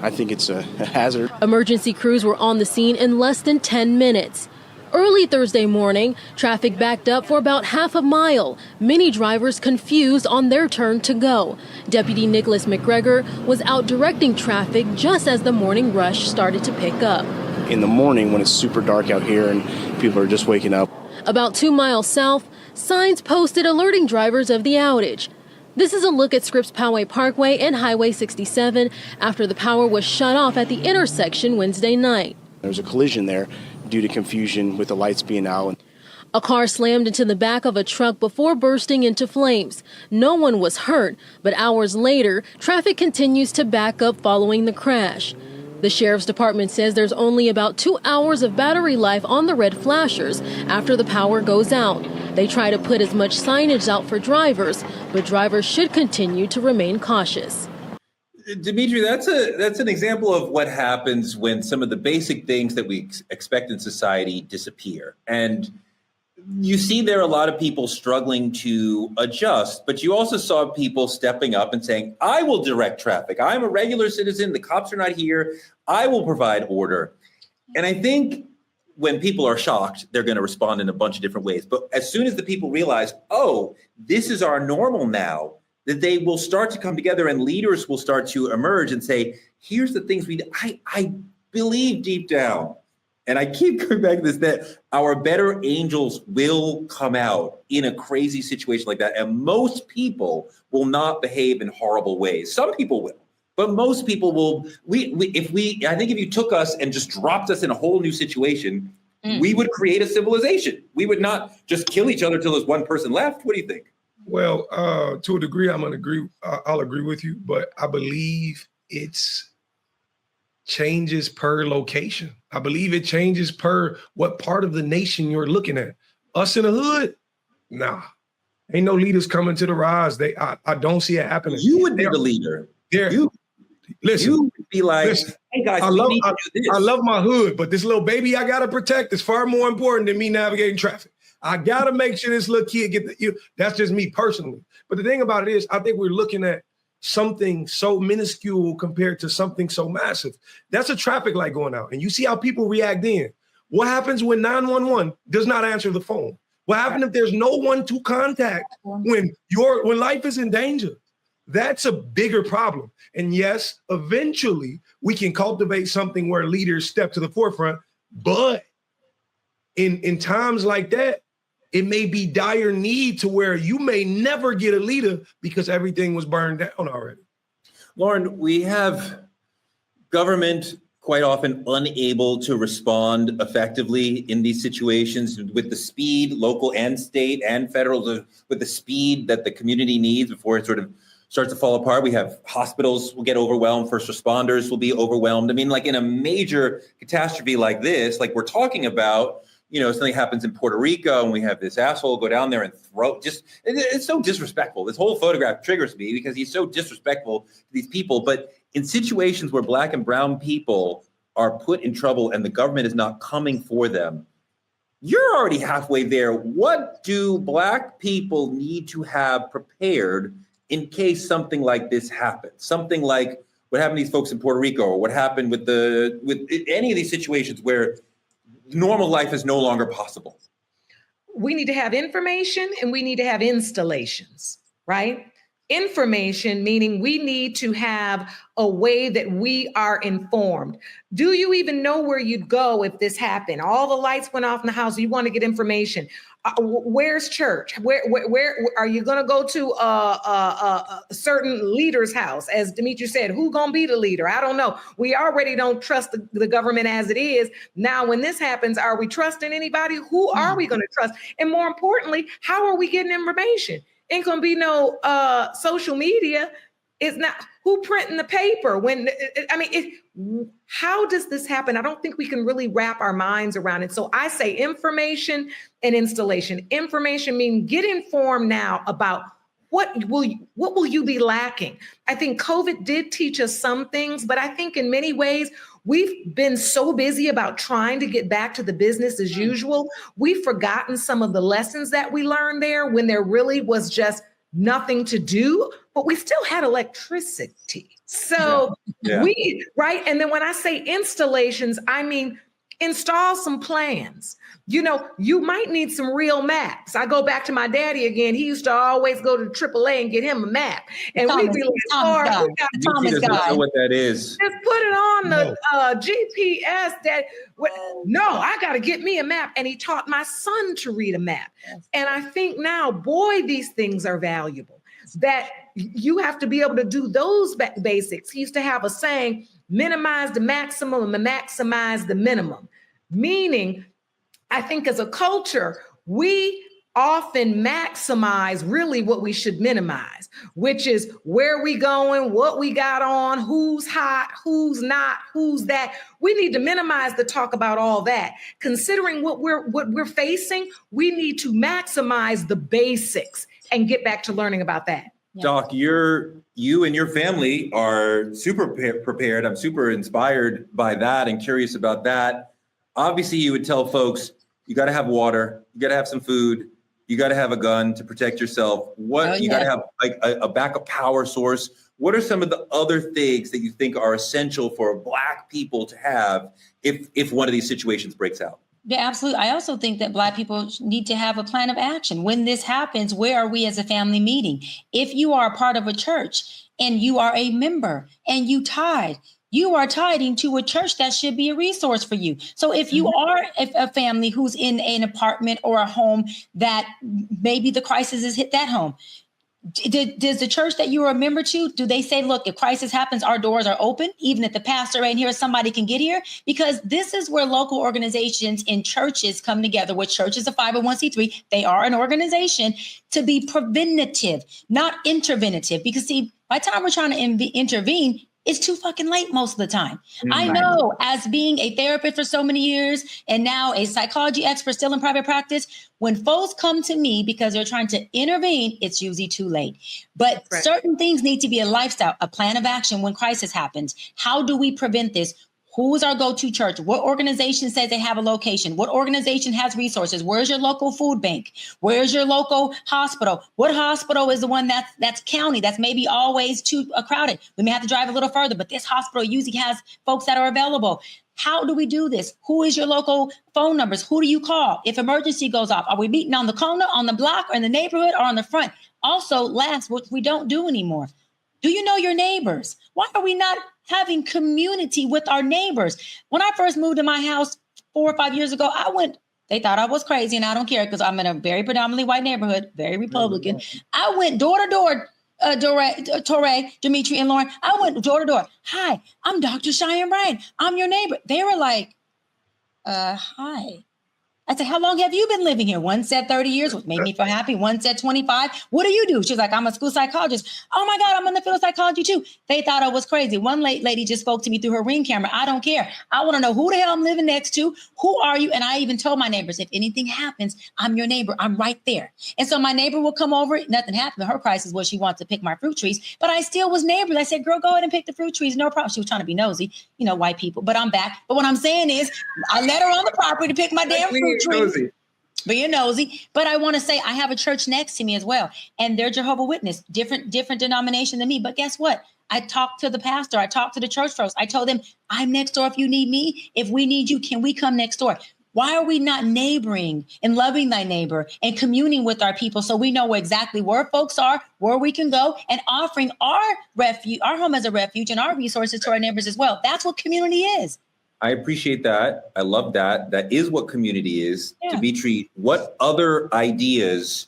I think it's a hazard. Emergency crews were on the scene in less than 10 minutes. Early Thursday morning, traffic backed up for about half a mile. Many drivers confused on their turn to go. Deputy Nicholas McGregor was out directing traffic just as the morning rush started to pick up. In the morning when it's super dark out here and people are just waking up. About 2 miles south, signs posted alerting drivers of the outage. This is a look at Scripps Poway Parkway and Highway 67 after the power was shut off at the intersection Wednesday night. There was a collision there due to confusion with the lights being out. A car slammed into the back of a truck before bursting into flames. No one was hurt, but hours later, traffic continues to back up following the crash. The sheriff's department says there's only about 2 hours of battery life on the red flashers after the power goes out. They try to put as much signage out for drivers, but drivers should continue to remain cautious. Dimitri, that's an example of what happens when some of the basic things that we expect in society disappear. And you see there are a lot of people struggling to adjust, but you also saw people stepping up and saying, I will direct traffic. I'm a regular citizen. The cops are not here. I will provide order. And I think when people are shocked, they're going to respond in a bunch of different ways. But as soon as the people realize, oh, this is our normal now, that they will start to come together and leaders will start to emerge and say, here's the things I believe deep down. And I keep coming back to this, that our better angels will come out in a crazy situation like that. And most people will not behave in horrible ways. Some people will, but most people will. I think if you took us and just dropped us in a whole new situation, we would create a civilization. We would not just kill each other till there's one person left. What do you think? Well, to a degree, I'll agree with you, but I believe it's changes per location. I believe it changes per what part of the nation you're looking at. Us in the hood, nah. Ain't no leaders coming to the rise. I don't see it happening. You would be the leader. Listen, you would be like, hey guys, I love my hood, but this little baby I gotta protect is far more important than me navigating traffic. I gotta make sure this little kid that's just me personally. But the thing about it is, I think we're looking at something so minuscule compared to something so massive. That's a traffic light going out. And you see how people react then. What happens when 911 does not answer the phone? What happens if there's no one to contact when life is in danger? That's a bigger problem. And yes, eventually we can cultivate something where leaders step to the forefront. But in times like that, it may be dire need to where you may never get a leader because everything was burned down already. Lauren, we have government quite often unable to respond effectively in these situations with the speed, local and state and federal, with the speed that the community needs before it sort of starts to fall apart. We have hospitals will get overwhelmed, first responders will be overwhelmed. I mean, like in a major catastrophe like this, like we're talking about, something happens in Puerto Rico and we have this asshole go down there and it's so disrespectful. This whole photograph triggers me because he's so disrespectful to these people. But in situations where Black and brown people are put in trouble and the government is not coming for them, you're already halfway there. What do Black people need to have prepared in case something like this happens? Something like what happened to these folks in Puerto Rico, or what happened with any of these situations where normal life is no longer possible? We need to have information and we need to have installations, right? Information, meaning we need to have a way that we are informed. Do you even know where you'd go if this happened? All the lights went off in the house. You want to get information. Where's church? Where are you going to go to a certain leader's house? As Demetri said, who going to be the leader? I don't know. We already don't trust the government as it is. Now, when this happens, are we trusting anybody? Who are we going to trust? And more importantly, how are we getting information? Ain't gonna be no social media. It's not who printing the paper when how does this happen? I don't think we can really wrap our minds around it. So I say information and installation. Information means get informed now about what will you be lacking. I think COVID did teach us some things, but I think in many ways we've been so busy about trying to get back to the business as usual. We've forgotten some of the lessons that we learned there when there really was just nothing to do, but we still had electricity. So right. And then when I say installations, I mean, install some plans. You know, you might need some real maps. I go back to my daddy again. He used to always go to AAA and get him a map. And we'd be like, Thomas doesn't know what that is. Just put it on the GPS. No, I got to get me a map. And he taught my son to read a map. And I think now, boy, these things are valuable. That you have to be able to do those basics. He used to have a saying, minimize the maximum and maximize the minimum. Meaning, I think as a culture, we often maximize really what we should minimize, which is where we going, what we got on, who's hot, who's not, who's that. We need to minimize the talk about all that. Considering what we're facing, we need to maximize the basics and get back to learning about that. Doc, you and your family are super prepared. I'm super inspired by that and curious about that. Obviously, you would tell folks, you got to have water, you got to have some food, you got to have a gun to protect yourself. You got to have like a backup power source. What are some of the other things that you think are essential for Black people to have if one of these situations breaks out? Yeah, absolutely. I also think that Black people need to have a plan of action. When this happens, where are we as a family meeting? If you are a part of a church and you are a member and you tithe, you are tithing to a church that should be a resource for you. So if you are a family who's in an apartment or a home that maybe the crisis has hit that home, does the church that you are a member to, do they say, look, if crisis happens, our doors are open, even if the pastor ain't here, somebody can get here? Because this is where local organizations and churches come together, which church is a 501c3. They are an organization to be preventative, not interventive. Because see, by the time we're trying to intervene, it's too fucking late most of the time. I know, as being a therapist for so many years and now a psychology expert still in private practice, when folks come to me because they're trying to intervene, it's usually too late. But certain things need to be a lifestyle, a plan of action when crisis happens. How do we prevent this? Who's our go-to church? What organization says they have a location? What organization has resources? Where's your local food bank? Where's your local hospital? What hospital is the one that's county, that's maybe always too crowded? We may have to drive a little further, but this hospital usually has folks that are available. How do we do this? Who is your local phone numbers? Who do you call if emergency goes off? Are we meeting on the corner, on the block, or in the neighborhood, or on the front? Also, last, which we don't do anymore, do you know your neighbors? Why are we not having community with our neighbors? When I first moved to my house 4 or 5 years ago, they thought I was crazy, and I don't care because I'm in a very predominantly white neighborhood, very Republican. I went door to door, Torre, Demetri, and Lauren. I went door to door. Hi, I'm Dr. Cheyenne Bryan. I'm your neighbor. They were like, hi. I said, how long have you been living here? One said 30 years, which made me feel happy. One said 25. What do you do? She's like, I'm a school psychologist. Oh my God, I'm in the field of psychology too. They thought I was crazy. One lady just spoke to me through her Ring camera. I don't care. I want to know who the hell I'm living next to. Who are you? And I even told my neighbors, if anything happens, I'm your neighbor. I'm right there. And so my neighbor will come over. Nothing happened. Her crisis was she wants to pick my fruit trees, but I still was neighborly. I said, girl, go ahead and pick the fruit trees. No problem. She was trying to be nosy, white people, but I'm back. But what I'm saying is I let her on the property to pick my damn fruit trees. But you're nosy. But I want to say I have a church next to me as well. And they're Jehovah's Witness, different denomination than me. But guess what? I talked to the pastor. I talked to the church folks. I told them, I'm next door if you need me. If we need you, can we come next door? Why are we not neighboring and loving thy neighbor and communing with our people so we know exactly where folks are, where we can go, and offering our refuge, our home as a refuge, and our resources to our neighbors as well? That's what community is. I appreciate that. I love that. That is what community is. Yeah. Dimitri, what other ideas,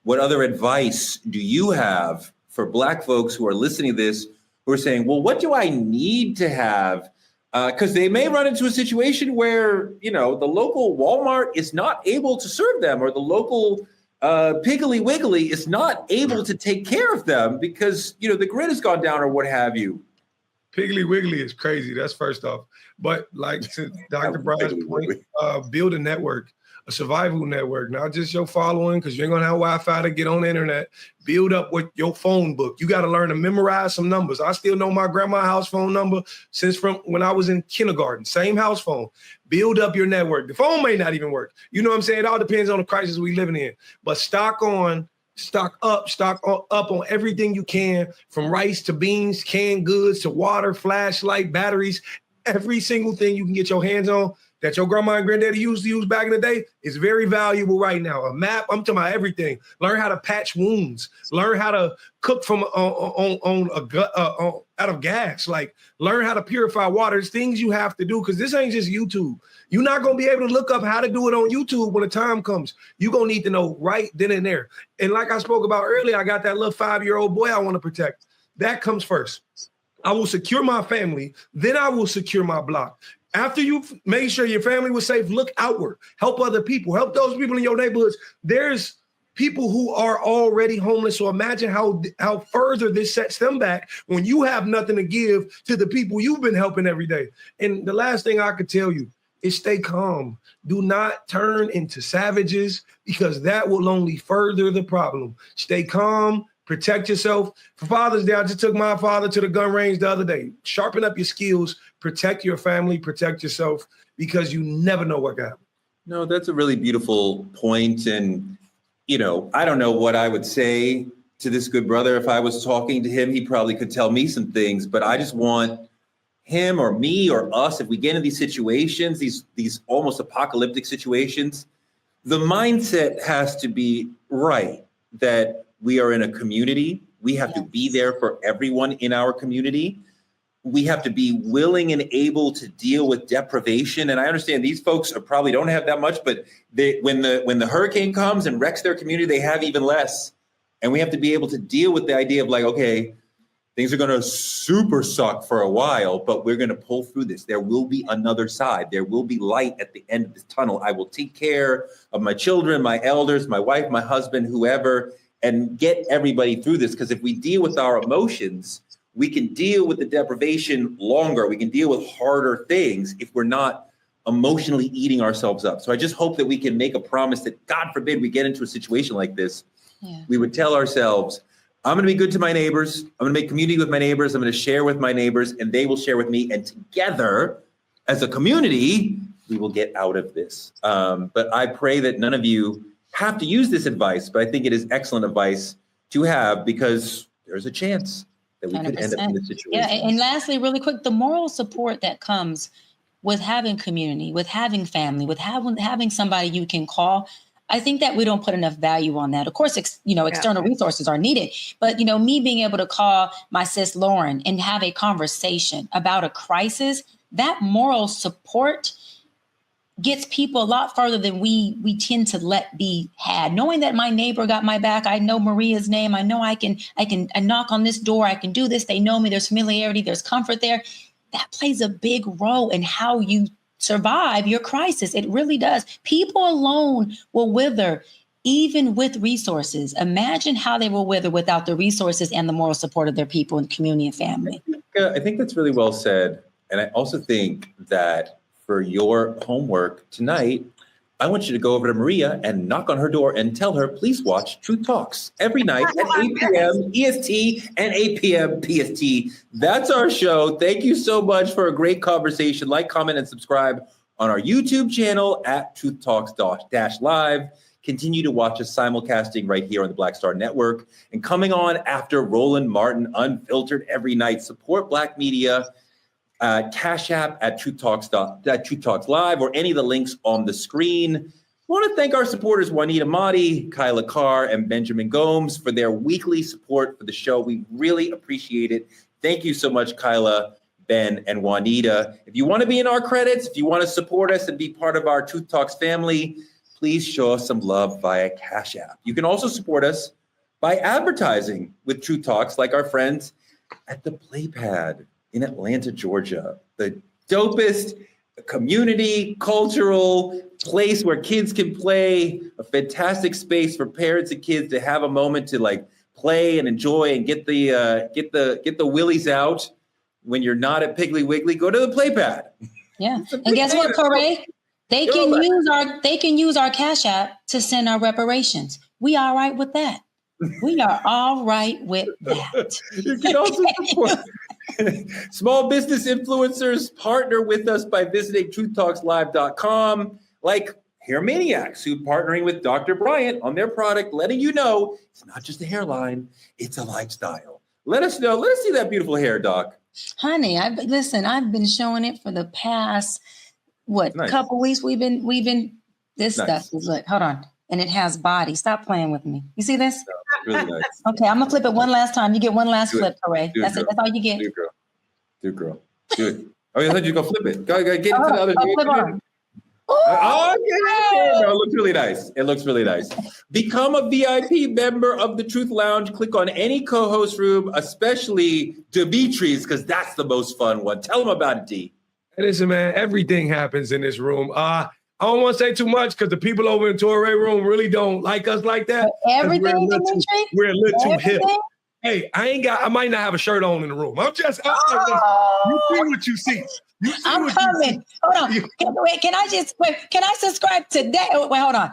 what other advice do you have for Black folks who are listening to this, who are saying, well, what do I need to have? Because they may run into a situation where, the local Walmart is not able to serve them, or the local Piggly Wiggly is not able to take care of them because, the grid has gone down or what have you. Piggly Wiggly is crazy. That's first off. But like to Dr. Brian's point, build a network, a survival network, not just your following, because you ain't gonna have Wi-Fi to get on the internet. Build up with your phone book. You got to learn to memorize some numbers. I still know my grandma's house phone number since from when I was in kindergarten, same house phone. Build up your network. The phone may not even work. You know what I'm saying? It all depends on the crisis we living in. But stock up on everything you can, from rice to beans, canned goods to water, flashlight, batteries, every single thing you can get your hands on that your grandma and granddaddy used to use back in the day is very valuable right now. A map, I'm talking about everything. Learn how to patch wounds. Learn how to cook from out of gas. Like, learn how to purify water. It's things you have to do, because this ain't just YouTube. You're not going to be able to look up how to do it on YouTube when the time comes. You're going to need to know right then and there. And like I spoke about earlier, I got that little 5-year-old boy I want to protect. That comes first. I will secure my family, then I will secure my block. After you've made sure your family was safe, look outward. Help other people. Help those people in your neighborhoods. There's people who are already homeless. So imagine how further this sets them back when you have nothing to give to the people you've been helping every day. And the last thing I could tell you is stay calm. Do not turn into savages, because that will only further the problem. Stay calm. Protect yourself. For Father's Day, I just took my father to the gun range the other day. Sharpen up your skills. Protect your family. Protect yourself, because you never know what can happen. No, that's a really beautiful point. And, I don't know what I would say to this good brother. If I was talking to him, he probably could tell me some things, but I just want him or me or us, if we get in these situations, these almost apocalyptic situations, the mindset has to be right, that we are in a community. We have to be there for everyone in our community. We have to be willing and able to deal with deprivation. And I understand these folks probably don't have that much, but when the hurricane comes and wrecks their community, they have even less. And we have to be able to deal with the idea of like, okay, things are going to super suck for a while, but we're going to pull through this. There will be another side. There will be light at the end of this tunnel. I will take care of my children, my elders, my wife, my husband, whoever, and get everybody through this. Because if we deal with our emotions, we can deal with the deprivation longer. We can deal with harder things if we're not emotionally eating ourselves up. So I just hope that we can make a promise that, God forbid, we get into a situation like this. Yeah. We would tell ourselves, I'm going to be good to my neighbors. I'm going to make community with my neighbors. I'm going to share with my neighbors, and they will share with me. And together, as a community, we will get out of this. But I pray that none of you have to use this advice, but I think it is excellent advice to have, because there's a chance that we 100%. Could end up in this situation. Yeah, and lastly, really quick, the moral support that comes with having community, with having family, with having somebody you can call. I think that we don't put enough value on that. Of course, external resources are needed, but me being able to call my sis Lauren and have a conversation about a crisis, that moral support gets people a lot further than we tend to let be had. Knowing that my neighbor got my back, I know Maria's name, I know I knock on this door, I can do this, they know me, there's familiarity, there's comfort there. That plays a big role in how you survive your crisis. It really does. People alone will wither, even with resources. Imagine how they will wither without the resources and the moral support of their people and community and family. I think that's really well said. And I also think that for your homework tonight, I want you to go over to Maria and knock on her door and tell her, please watch Truth Talks every night at 8 p.m. EST and 8 p.m. PST. That's our show. Thank you so much for a great conversation. Like, comment, and subscribe on our YouTube channel at Truth Talks-Live. Continue to watch us simulcasting right here on the Black Star Network. And coming on after Roland Martin Unfiltered every night. Support Black media. Cash App at Truth Talks Live, or any of the links on the screen. I want to thank our supporters, Juanita Motti, Kyla Carr, and Benjamin Gomes, for their weekly support for the show. We really appreciate it. Thank you so much, Kyla, Ben, and Juanita. If you want to be in our credits, if you want to support us and be part of our Truth Talks family, please show us some love via Cash App. You can also support us by advertising with Truth Talks, like our friends at the Playpad in Atlanta, Georgia, the dopest community, cultural place where kids can play, a fantastic space for parents and kids to have a moment to like play and enjoy and get the willies out. When you're not at Piggly Wiggly, go to the Playpad. Yeah, and guess what, Corey? They can use our Cash App to send our reparations. We all right with that. We are all right with that. You can also support small business influencers. Partner with us by visiting truthtalkslive.com. Like Hair Maniacs, who partnering with Dr. Bryant on their product, letting you know it's not just a hairline, it's a lifestyle. Let us know. Let us see that beautiful hair, Doc. Honey, I've been showing it for the past couple weeks. We've been this stuff is like, hold on. And it has body. Stop playing with me. You see this? No, really nice. Okay, I'm gonna flip it one last time. You get one last flip, Hooray. That's it. That's all you get. Do it, girl. Do it. Oh, I thought you were gonna flip it. Go get into the other. Flip on. Oh, yeah. No, it looks really nice. It looks really nice. Become a VIP member of the Truth Lounge. Click on any co-host room, especially Dimitri's, because that's the most fun one. Tell them about it, D. Listen, man, everything happens in this room. I don't want to say too much because the people over in the Torrey room really don't like us like that. Everything, we're a little too hip. Hey, I might not have a shirt on in the room. You see what you see. I'm coming. Hold on. Can I subscribe today? Wait, hold on.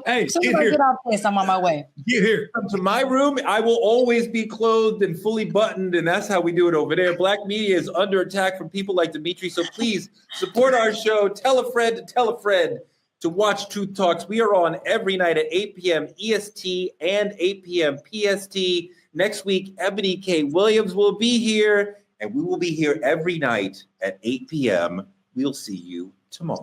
Hey, get here. Get off this. I'm on my way. Get here. Come to my room. I will always be clothed and fully buttoned, and that's how we do it over there. Black media is under attack from people like Dimitri, so please support our show. Tell a friend to watch Truth Talks. We are on every night at 8 p.m. EST and 8 p.m. PST. Next week, Ebony K. Williams will be here. And we will be here every night at 8 p.m. We'll see you tomorrow.